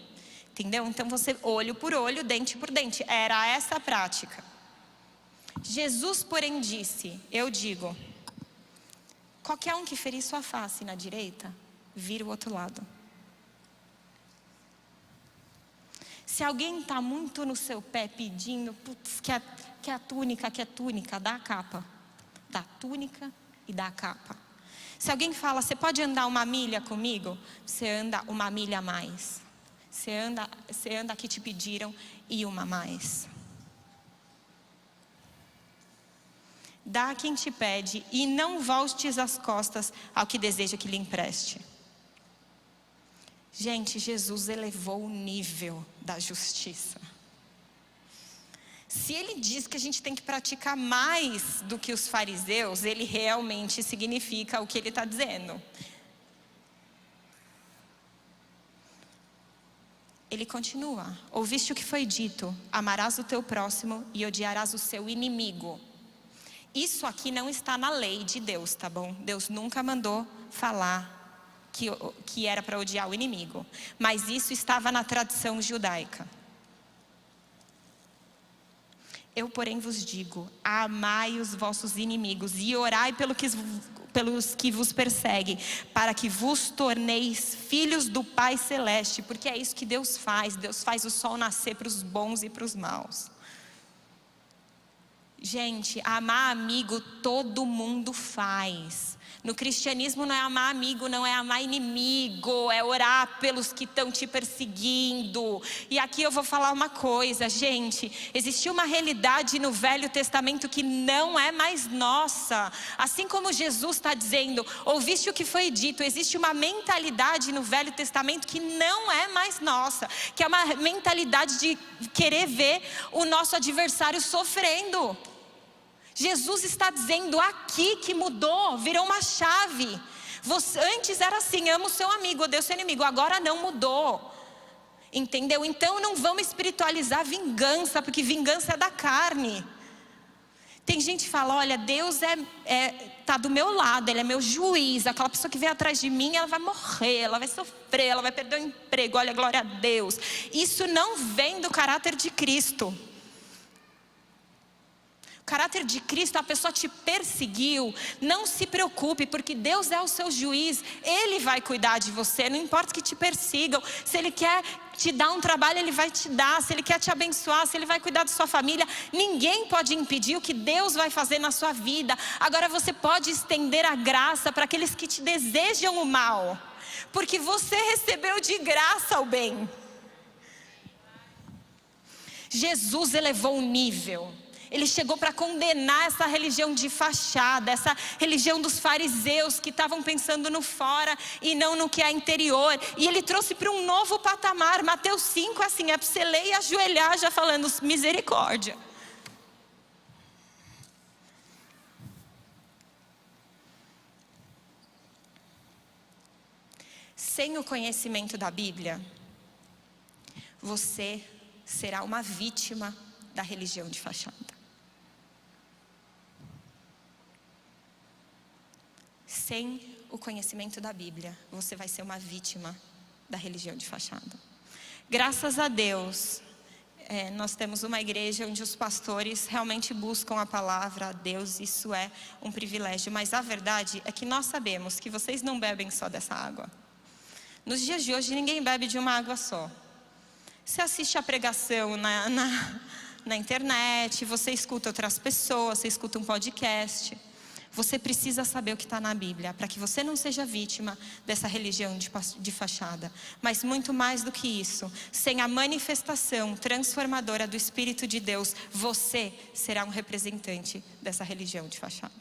Entendeu? Então você, olho por olho, dente por dente. Era essa a prática. Jesus, porém, disse: eu digo, qualquer um que ferir sua face na direita, vira o outro lado. Se alguém está muito no seu pé pedindo, putz, quer a túnica, dá a capa. Dá a túnica e dá a capa. Se alguém fala: você pode andar uma milha comigo? Você anda uma milha a mais. Você anda que te pediram e uma a mais. Dá a quem te pede e não voltes as costas ao que deseja que lhe empreste. Gente, Jesus elevou o nível da justiça. Se Ele diz que a gente tem que praticar mais do que os fariseus, Ele realmente significa o que Ele está dizendo. Ele continua: ouviste o que foi dito, amarás o teu próximo e odiarás o seu inimigo. Isso aqui não está na lei de Deus, tá bom? Deus nunca mandou falar que era para odiar o inimigo, mas isso estava na tradição judaica. Eu, porém, vos digo: amai os vossos inimigos e orai pelos que vos perseguem, para que vos torneis filhos do Pai Celeste, porque é isso que Deus faz. Deus faz o sol nascer para os bons e para os maus. Gente, amar amigo todo mundo faz. No cristianismo não é amar amigo, não é amar inimigo, é orar pelos que estão te perseguindo. E aqui eu vou falar uma coisa, gente: existia uma realidade no Velho Testamento que não é mais nossa. Assim como Jesus está dizendo, ouviste o que foi dito, existe uma mentalidade no Velho Testamento que não é mais nossa, que é uma mentalidade de querer ver o nosso adversário sofrendo. Jesus está dizendo aqui que mudou, virou uma chave. Antes era assim: ama o seu amigo, odeia o seu inimigo. Agora não, mudou. Entendeu? Então não vamos espiritualizar vingança, porque vingança é da carne. Tem gente que fala: olha, Deus está do meu lado, Ele é meu juiz. Aquela pessoa que vem atrás de mim, ela vai morrer, ela vai sofrer, ela vai perder o emprego. Olha, glória a Deus. Isso não vem do caráter de Cristo. O caráter de Cristo: a pessoa te perseguiu, não se preocupe, porque Deus é o seu juiz. Ele vai cuidar de você, não importa que te persigam. Se Ele quer te dar um trabalho, Ele vai te dar. Se Ele quer te abençoar, se Ele vai cuidar da sua família, ninguém pode impedir o que Deus vai fazer na sua vida. Agora você pode estender a graça para aqueles que te desejam o mal, porque você recebeu de graça o bem. Jesus elevou o nível. Ele chegou para condenar essa religião de fachada, essa religião dos fariseus que estavam pensando no fora e não no que é interior. E ele trouxe para um novo patamar. Mateus 5, assim, é para você ler e ajoelhar já falando misericórdia. Sem o conhecimento da Bíblia, você será uma vítima da religião de fachada. Sem o conhecimento da Bíblia, você vai ser uma vítima da religião de fachada. Graças a Deus, nós temos uma igreja onde os pastores realmente buscam a palavra a Deus. Isso é um privilégio, mas a verdade é que nós sabemos que vocês não bebem só dessa água. Nos dias de hoje, ninguém bebe de uma água só. Você assiste a pregação na internet, você escuta outras pessoas, você escuta um podcast. Você precisa saber o que está na Bíblia, para que você não seja vítima dessa religião de fachada. Mas muito mais do que isso, sem a manifestação transformadora do Espírito de Deus, você será um representante dessa religião de fachada.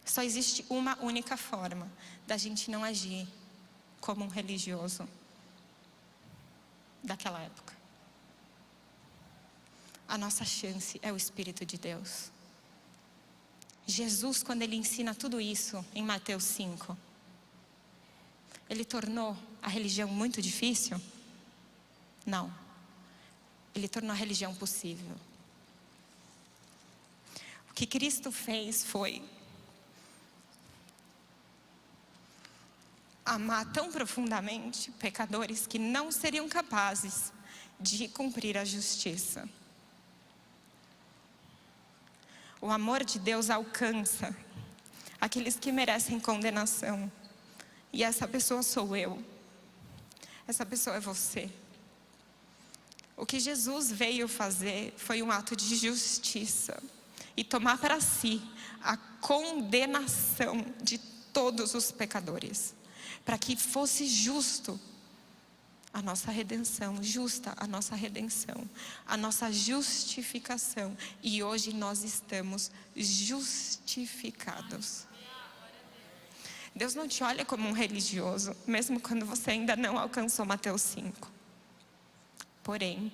Só existe uma única forma da gente não agir como um religioso daquela época. A nossa chance é o Espírito de Deus. Jesus, quando ele ensina tudo isso em Mateus 5, ele tornou a religião muito difícil? Não. Ele tornou a religião possível. O que Cristo fez foi amar tão profundamente pecadores que não seriam capazes de cumprir a justiça. O amor de Deus alcança aqueles que merecem condenação. E essa pessoa sou eu. Essa pessoa é você. O que Jesus veio fazer foi um ato de justiça e tomar para si a condenação de todos os pecadores, para que fosse justo a nossa redenção, justa a nossa redenção, a nossa justificação. E hoje nós estamos justificados. Deus não te olha como um religioso, mesmo quando você ainda não alcançou Mateus 5. Porém,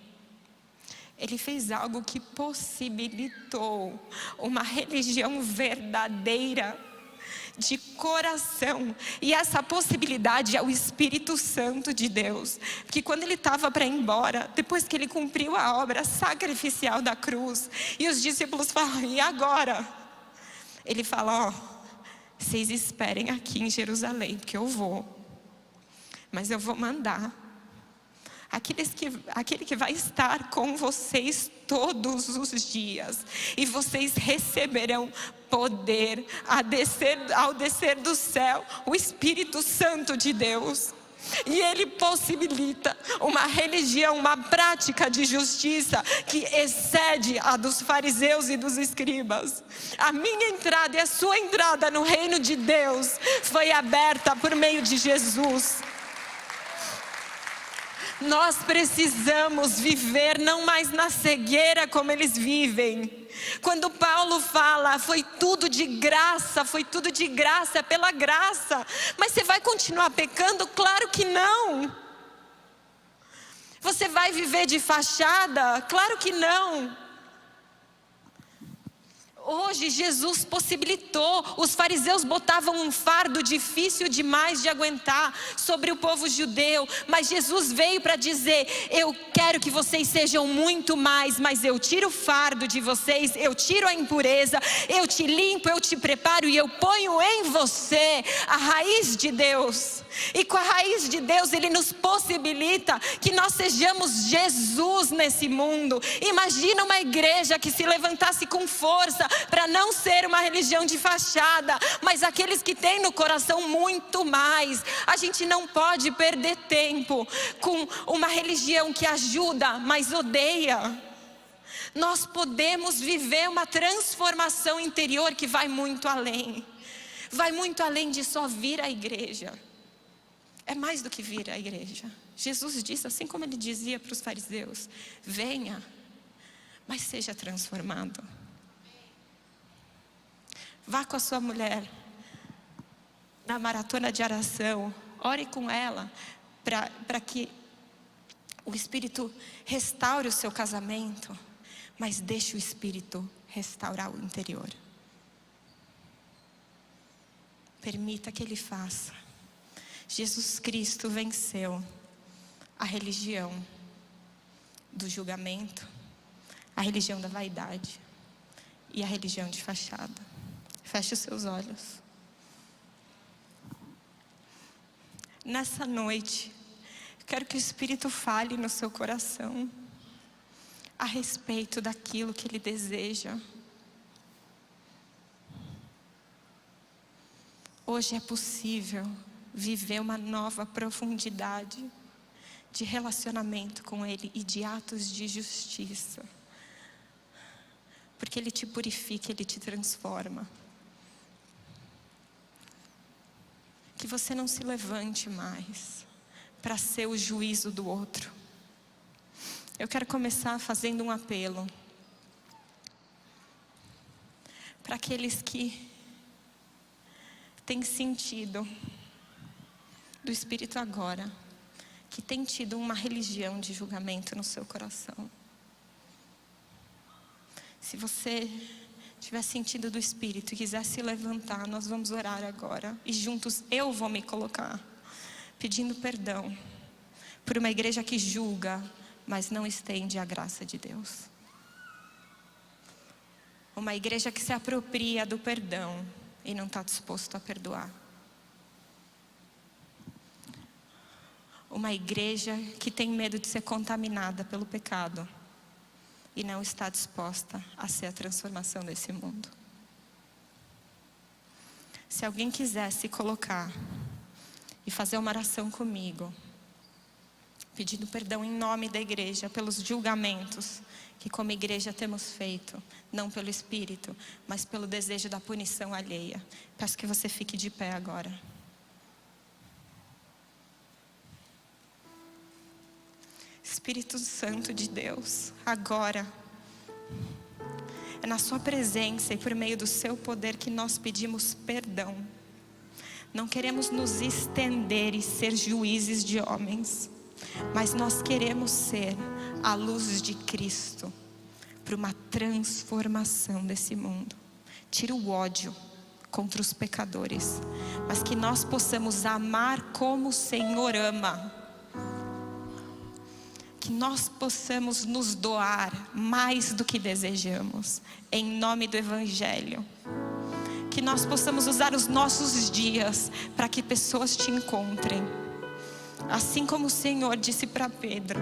Ele fez algo que possibilitou uma religião verdadeira, de coração. E essa possibilidade é o Espírito Santo de Deus. Porque quando ele estava para ir embora, depois que ele cumpriu a obra sacrificial da cruz, e os discípulos falam, e agora? Ele fala, vocês esperem aqui em Jerusalém, porque eu vou. Mas eu vou mandar aquele que vai estar com vocês todos os dias. E vocês receberão poder ao descer do céu, o Espírito Santo de Deus. E Ele possibilita uma religião, uma prática de justiça que excede a dos fariseus e dos escribas. A minha entrada e a sua entrada no reino de Deus foi aberta por meio de Jesus. Nós precisamos viver não mais na cegueira como eles vivem. Quando Paulo fala, foi tudo de graça, é pela graça. Mas você vai continuar pecando? Claro que não. Você vai viver de fachada? Claro que não. Hoje Jesus possibilitou. Os fariseus botavam um fardo difícil demais de aguentar sobre o povo judeu, mas Jesus veio para dizer, eu quero que vocês sejam muito mais, mas eu tiro o fardo de vocês, eu tiro a impureza, eu te limpo, eu te preparo e eu ponho em você a raiz de Deus. E com a raiz de Deus Ele nos possibilita que nós sejamos Jesus nesse mundo. Imagina uma igreja que se levantasse com força para não ser uma religião de fachada, mas aqueles que têm no coração muito mais. A gente não pode perder tempo com uma religião que ajuda, mas odeia. Nós podemos viver uma transformação interior que vai muito além. Vai muito além de só vir à igreja. É mais do que vir à igreja. Jesus disse, assim como Ele dizia para os fariseus, venha, mas seja transformado. Vá com a sua mulher na maratona de oração, ore com ela para que o Espírito restaure o seu casamento, mas deixe o Espírito restaurar o interior. Permita que Ele faça. Jesus Cristo venceu a religião do julgamento, a religião da vaidade e a religião de fachada. Feche os seus olhos. Nessa noite, quero que o Espírito fale no seu coração a respeito daquilo que Ele deseja. Hoje é possível viver uma nova profundidade de relacionamento com Ele e de atos de justiça. Porque Ele te purifica, Ele te transforma. Que você não se levante mais para ser o juízo do outro. Eu quero começar fazendo um apelo para aqueles que têm sentido do Espírito agora, que têm tido uma religião de julgamento no seu coração. Se você tiver sentido do Espírito e quiser se levantar, nós vamos orar agora. E juntos eu vou me colocar pedindo perdão por uma igreja que julga, mas não estende a graça de Deus. Uma igreja que se apropria do perdão e não está disposto a perdoar. Uma igreja que tem medo de ser contaminada pelo pecado e não está disposta a ser a transformação desse mundo. Se alguém quiser se colocar e fazer uma oração comigo, pedindo perdão em nome da igreja pelos julgamentos que como igreja temos feito, não pelo Espírito, mas pelo desejo da punição alheia, peço que você fique de pé agora. Espírito Santo de Deus, agora, é na sua presença e por meio do seu poder que nós pedimos perdão. Não queremos nos estender e ser juízes de homens, mas nós queremos ser a luz de Cristo para uma transformação desse mundo. Tira o ódio contra os pecadores, mas que nós possamos amar como o Senhor ama. Que nós possamos nos doar mais do que desejamos, em nome do Evangelho. Que nós possamos usar os nossos dias para que pessoas te encontrem. Assim como o Senhor disse para Pedro: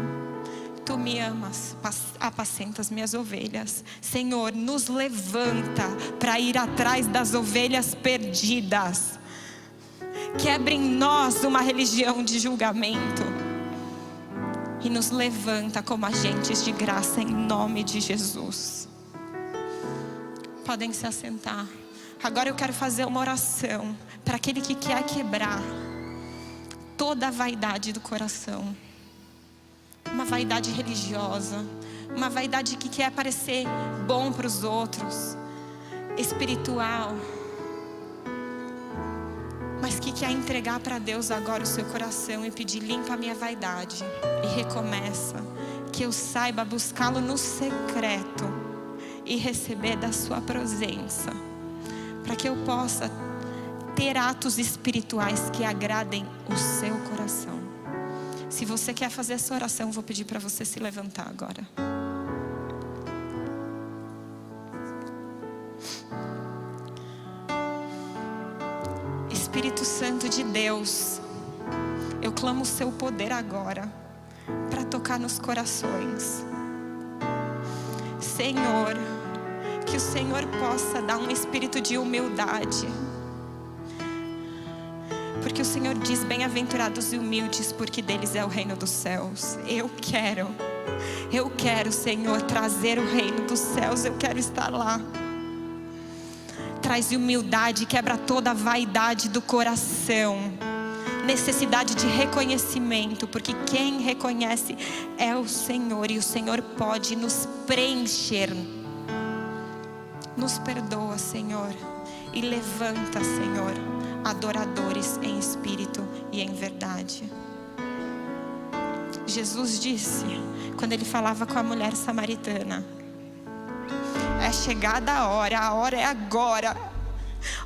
Tu me amas, apacenta as minhas ovelhas. Senhor, nos levanta para ir atrás das ovelhas perdidas. Quebre em nós uma religião de julgamento e nos levanta como agentes de graça em nome de Jesus. Podem se assentar. Agora eu quero fazer uma oração para aquele que quer quebrar toda a vaidade do coração. Uma vaidade religiosa, uma vaidade que quer parecer bom para os outros, espiritual, mas que quer entregar para Deus agora o seu coração e pedir: limpa a minha vaidade e recomeça, que eu saiba buscá-lo no secreto e receber da sua presença, para que eu possa ter atos espirituais que agradem o seu coração. Se você quer fazer essa oração, eu vou pedir para você se levantar agora. Espírito Santo de Deus, eu clamo o seu poder agora para tocar nos corações. Senhor, que o Senhor possa dar um espírito de humildade, porque o Senhor diz: bem-aventurados e humildes, porque deles é o reino dos céus. Eu quero, Senhor, trazer o reino dos céus. Eu quero estar lá. Traz humildade, quebra toda a vaidade do coração. necessidade de reconhecimento, porque quem reconhece é o Senhor, e o Senhor pode nos preencher. Nos perdoa, Senhor, e levanta, Senhor, adoradores em espírito e em verdade. Jesus disse, quando ele falava com a mulher samaritana: é chegada a hora é agora,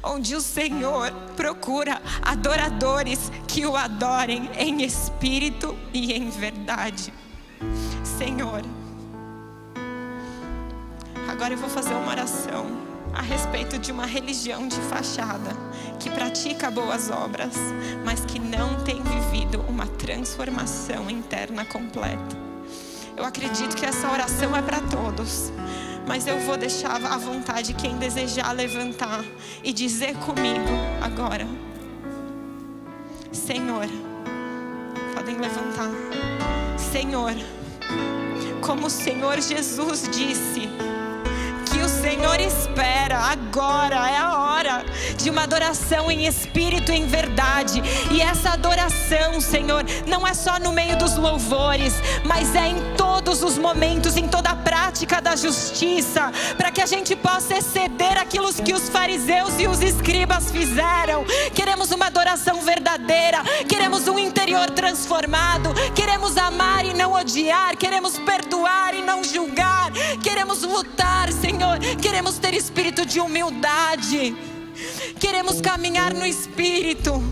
onde o Senhor procura adoradores que o adorem em espírito e em verdade. Senhor, agora eu vou fazer uma oração a respeito de uma religião de fachada, que pratica boas obras, mas que não tem vivido uma transformação interna completa. Eu acredito que essa oração é para todos, mas eu vou deixar à vontade quem desejar levantar e dizer comigo agora: Senhor, podem levantar. Senhor, como o Senhor Jesus disse, que o Senhor espera agora, é a hora de uma adoração em espírito e em verdade. E essa adoração, Senhor, não é só no meio dos louvores, mas é em todos os momentos, em toda a prática da justiça, para que a gente possa exceder aquilo que os fariseus e os escribas fizeram. Queremos uma adoração verdadeira, queremos um interior transformado, queremos amar e não odiar, queremos perdoar e não julgar, queremos lutar, Senhor, queremos ter espírito de humildade, queremos caminhar no espírito,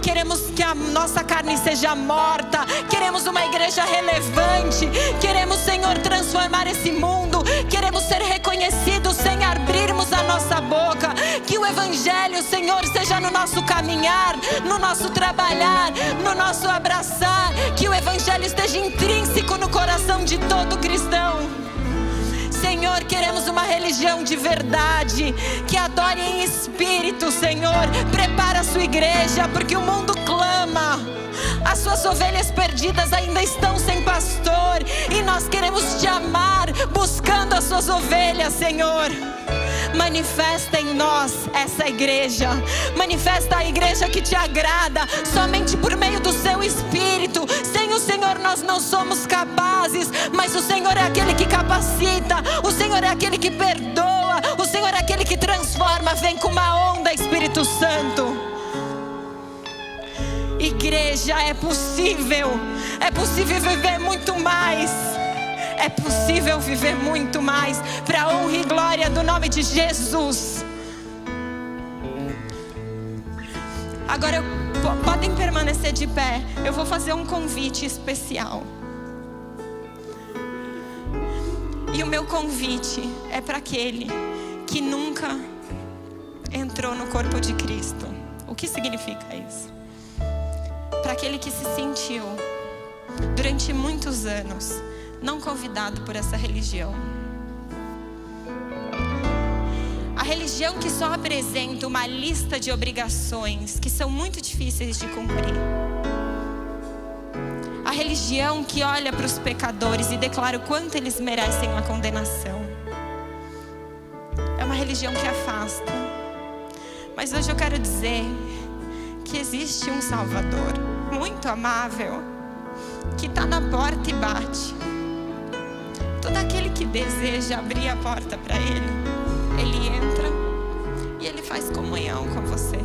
queremos que a nossa carne seja morta, queremos uma igreja relevante, queremos, Senhor, transformar esse mundo, queremos ser reconhecidos sem abrirmos a nossa boca, que o Evangelho, Senhor, seja no nosso caminhar, no nosso trabalhar, no nosso abraçar, que o Evangelho esteja intrínseco no coração de todo cristão. Senhor, queremos uma religião de verdade, que adore em espírito, Senhor. Prepara a sua igreja, porque o mundo clama. As suas ovelhas perdidas ainda estão sem pastor, e nós queremos te amar, buscando as suas ovelhas, Senhor. Manifesta em nós essa igreja, manifesta a igreja que te agrada, somente por meio do seu Espírito. Sem o Senhor nós não somos capazes, mas o Senhor é aquele que capacita, o Senhor é aquele que perdoa, o Senhor é aquele que transforma. Vem com uma onda, Espírito Santo. Igreja, é possível viver muito mais. É possível viver muito mais, para a honra e glória do nome de Jesus. Agora podem permanecer de pé. Eu vou fazer um convite especial. E o meu convite é para aquele que nunca entrou no corpo de Cristo. O que significa isso? Para aquele que se sentiu durante muitos anos não convidado por essa religião. A religião que só apresenta uma lista de obrigações que são muito difíceis de cumprir. A religião que olha para os pecadores e declara o quanto eles merecem a condenação. É uma religião que afasta. Mas hoje eu quero dizer que existe um Salvador muito amável, que está na porta e bate. Todo aquele que deseja abrir a porta para Ele, Ele entra e Ele faz comunhão com você.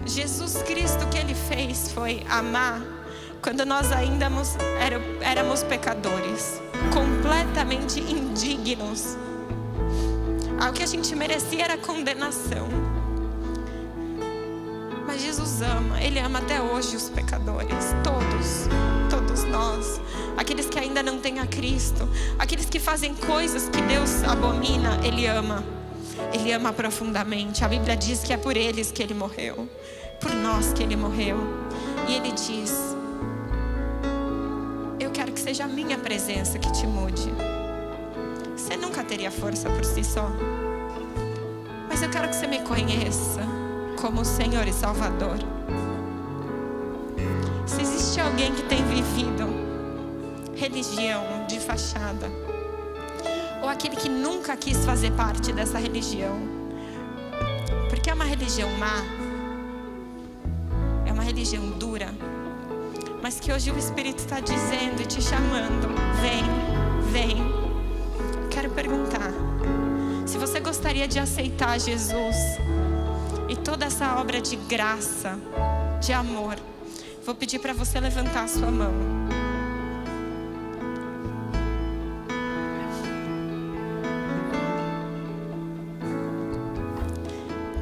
Jesus Cristo, o que Ele fez foi amar quando nós ainda éramos pecadores, completamente indignos. O que a gente merecia era condenação. Mas Jesus ama, Ele ama até hoje os pecadores, todos nós. Aqueles que ainda não têm a Cristo, aqueles que fazem coisas que Deus abomina, Ele ama. Ele ama profundamente. A Bíblia diz que é por eles que Ele morreu, por nós que Ele morreu. E Ele diz: eu quero que seja a minha presença que te mude. Você nunca teria força por si só, mas eu quero que você me conheça como Senhor e Salvador. Se existe alguém que tem vivido religião de fachada, ou aquele que nunca quis fazer parte dessa religião, porque é uma religião má, religião dura, mas que hoje o Espírito está dizendo e te chamando: vem, vem. Quero perguntar, se você gostaria de aceitar Jesus e toda essa obra de graça, de amor, vou pedir para você levantar a sua mão.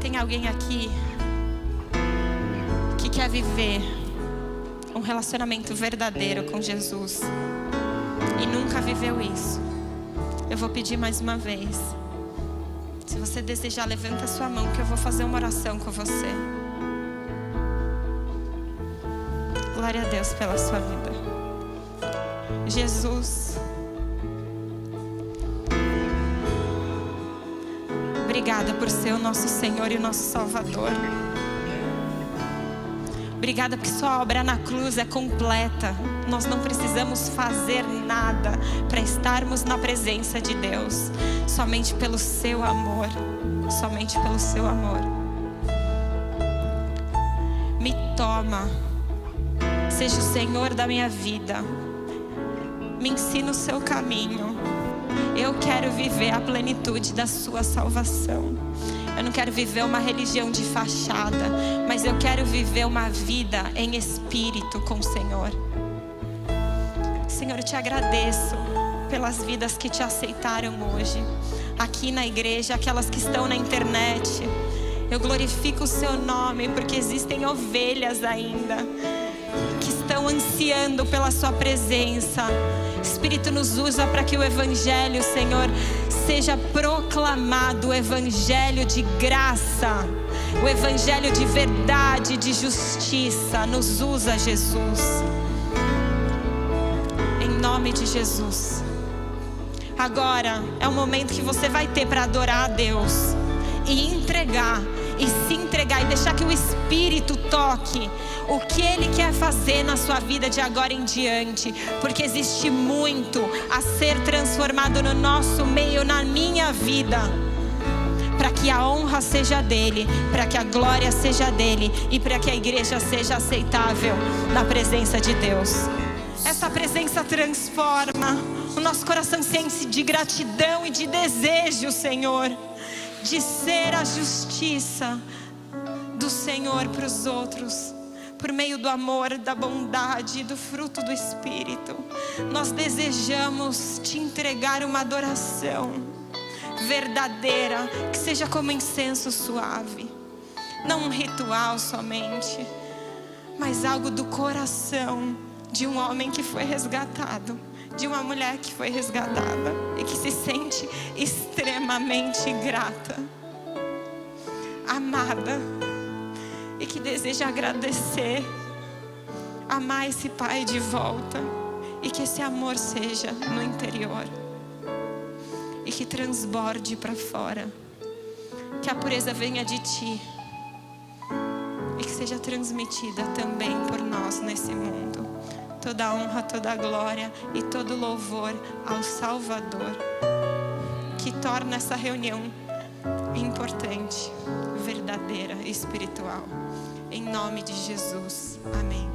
Tem alguém aqui que quer viver um relacionamento verdadeiro com Jesus e nunca viveu isso? Eu vou pedir mais uma vez. Se você desejar, levanta a sua mão que eu vou fazer uma oração com você. Glória a Deus pela sua vida. Jesus, obrigada por ser o nosso Senhor e o nosso Salvador. Obrigada porque sua obra na cruz é completa. Nós não precisamos fazer nada para estarmos na presença de Deus. Somente pelo seu amor. Somente pelo seu amor. Me toma. Seja o Senhor da minha vida. Me ensina o seu caminho. Eu quero viver a plenitude da sua salvação. Eu não quero viver uma religião de fachada, mas eu quero viver uma vida em espírito com o Senhor. Senhor, eu te agradeço pelas vidas que te aceitaram hoje, aqui na igreja, aquelas que estão na internet. Eu glorifico o seu nome, porque existem ovelhas ainda que estão ansiando pela sua presença. Espírito, nos usa para que o Evangelho, Senhor, seja proclamado, o Evangelho de graça, o Evangelho de verdade, de justiça. Nos usa, Jesus, em nome de Jesus. Agora é o momento que você vai ter para adorar a Deus e entregar, e se entregar, e deixar que o Espírito toque o que Ele quer fazer na sua vida de agora em diante, porque existe muito a ser transformado no nosso meio, na minha vida, para que a honra seja dEle, para que a glória seja dEle e para que a igreja seja aceitável na presença de Deus. Essa presença transforma. O nosso coração se enche de gratidão e de desejo, Senhor, de ser a justiça do Senhor para os outros, por meio do amor, da bondade, do fruto do Espírito. Nós desejamos te entregar uma adoração verdadeira, que seja como incenso suave, não um ritual somente, mas algo do coração de um homem que foi resgatado, de uma mulher que foi resgatada e que se sente extremamente grata, amada, e que deseja agradecer, amar esse pai de volta, e que esse amor seja no interior e que transborde para fora, que a pureza venha de ti e que seja transmitida também por nós nesse mundo. Toda a honra, toda a glória e todo louvor ao Salvador, que torna essa reunião importante, verdadeira e espiritual. Em nome de Jesus. Amém.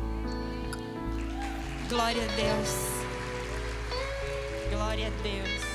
Glória a Deus. Glória a Deus.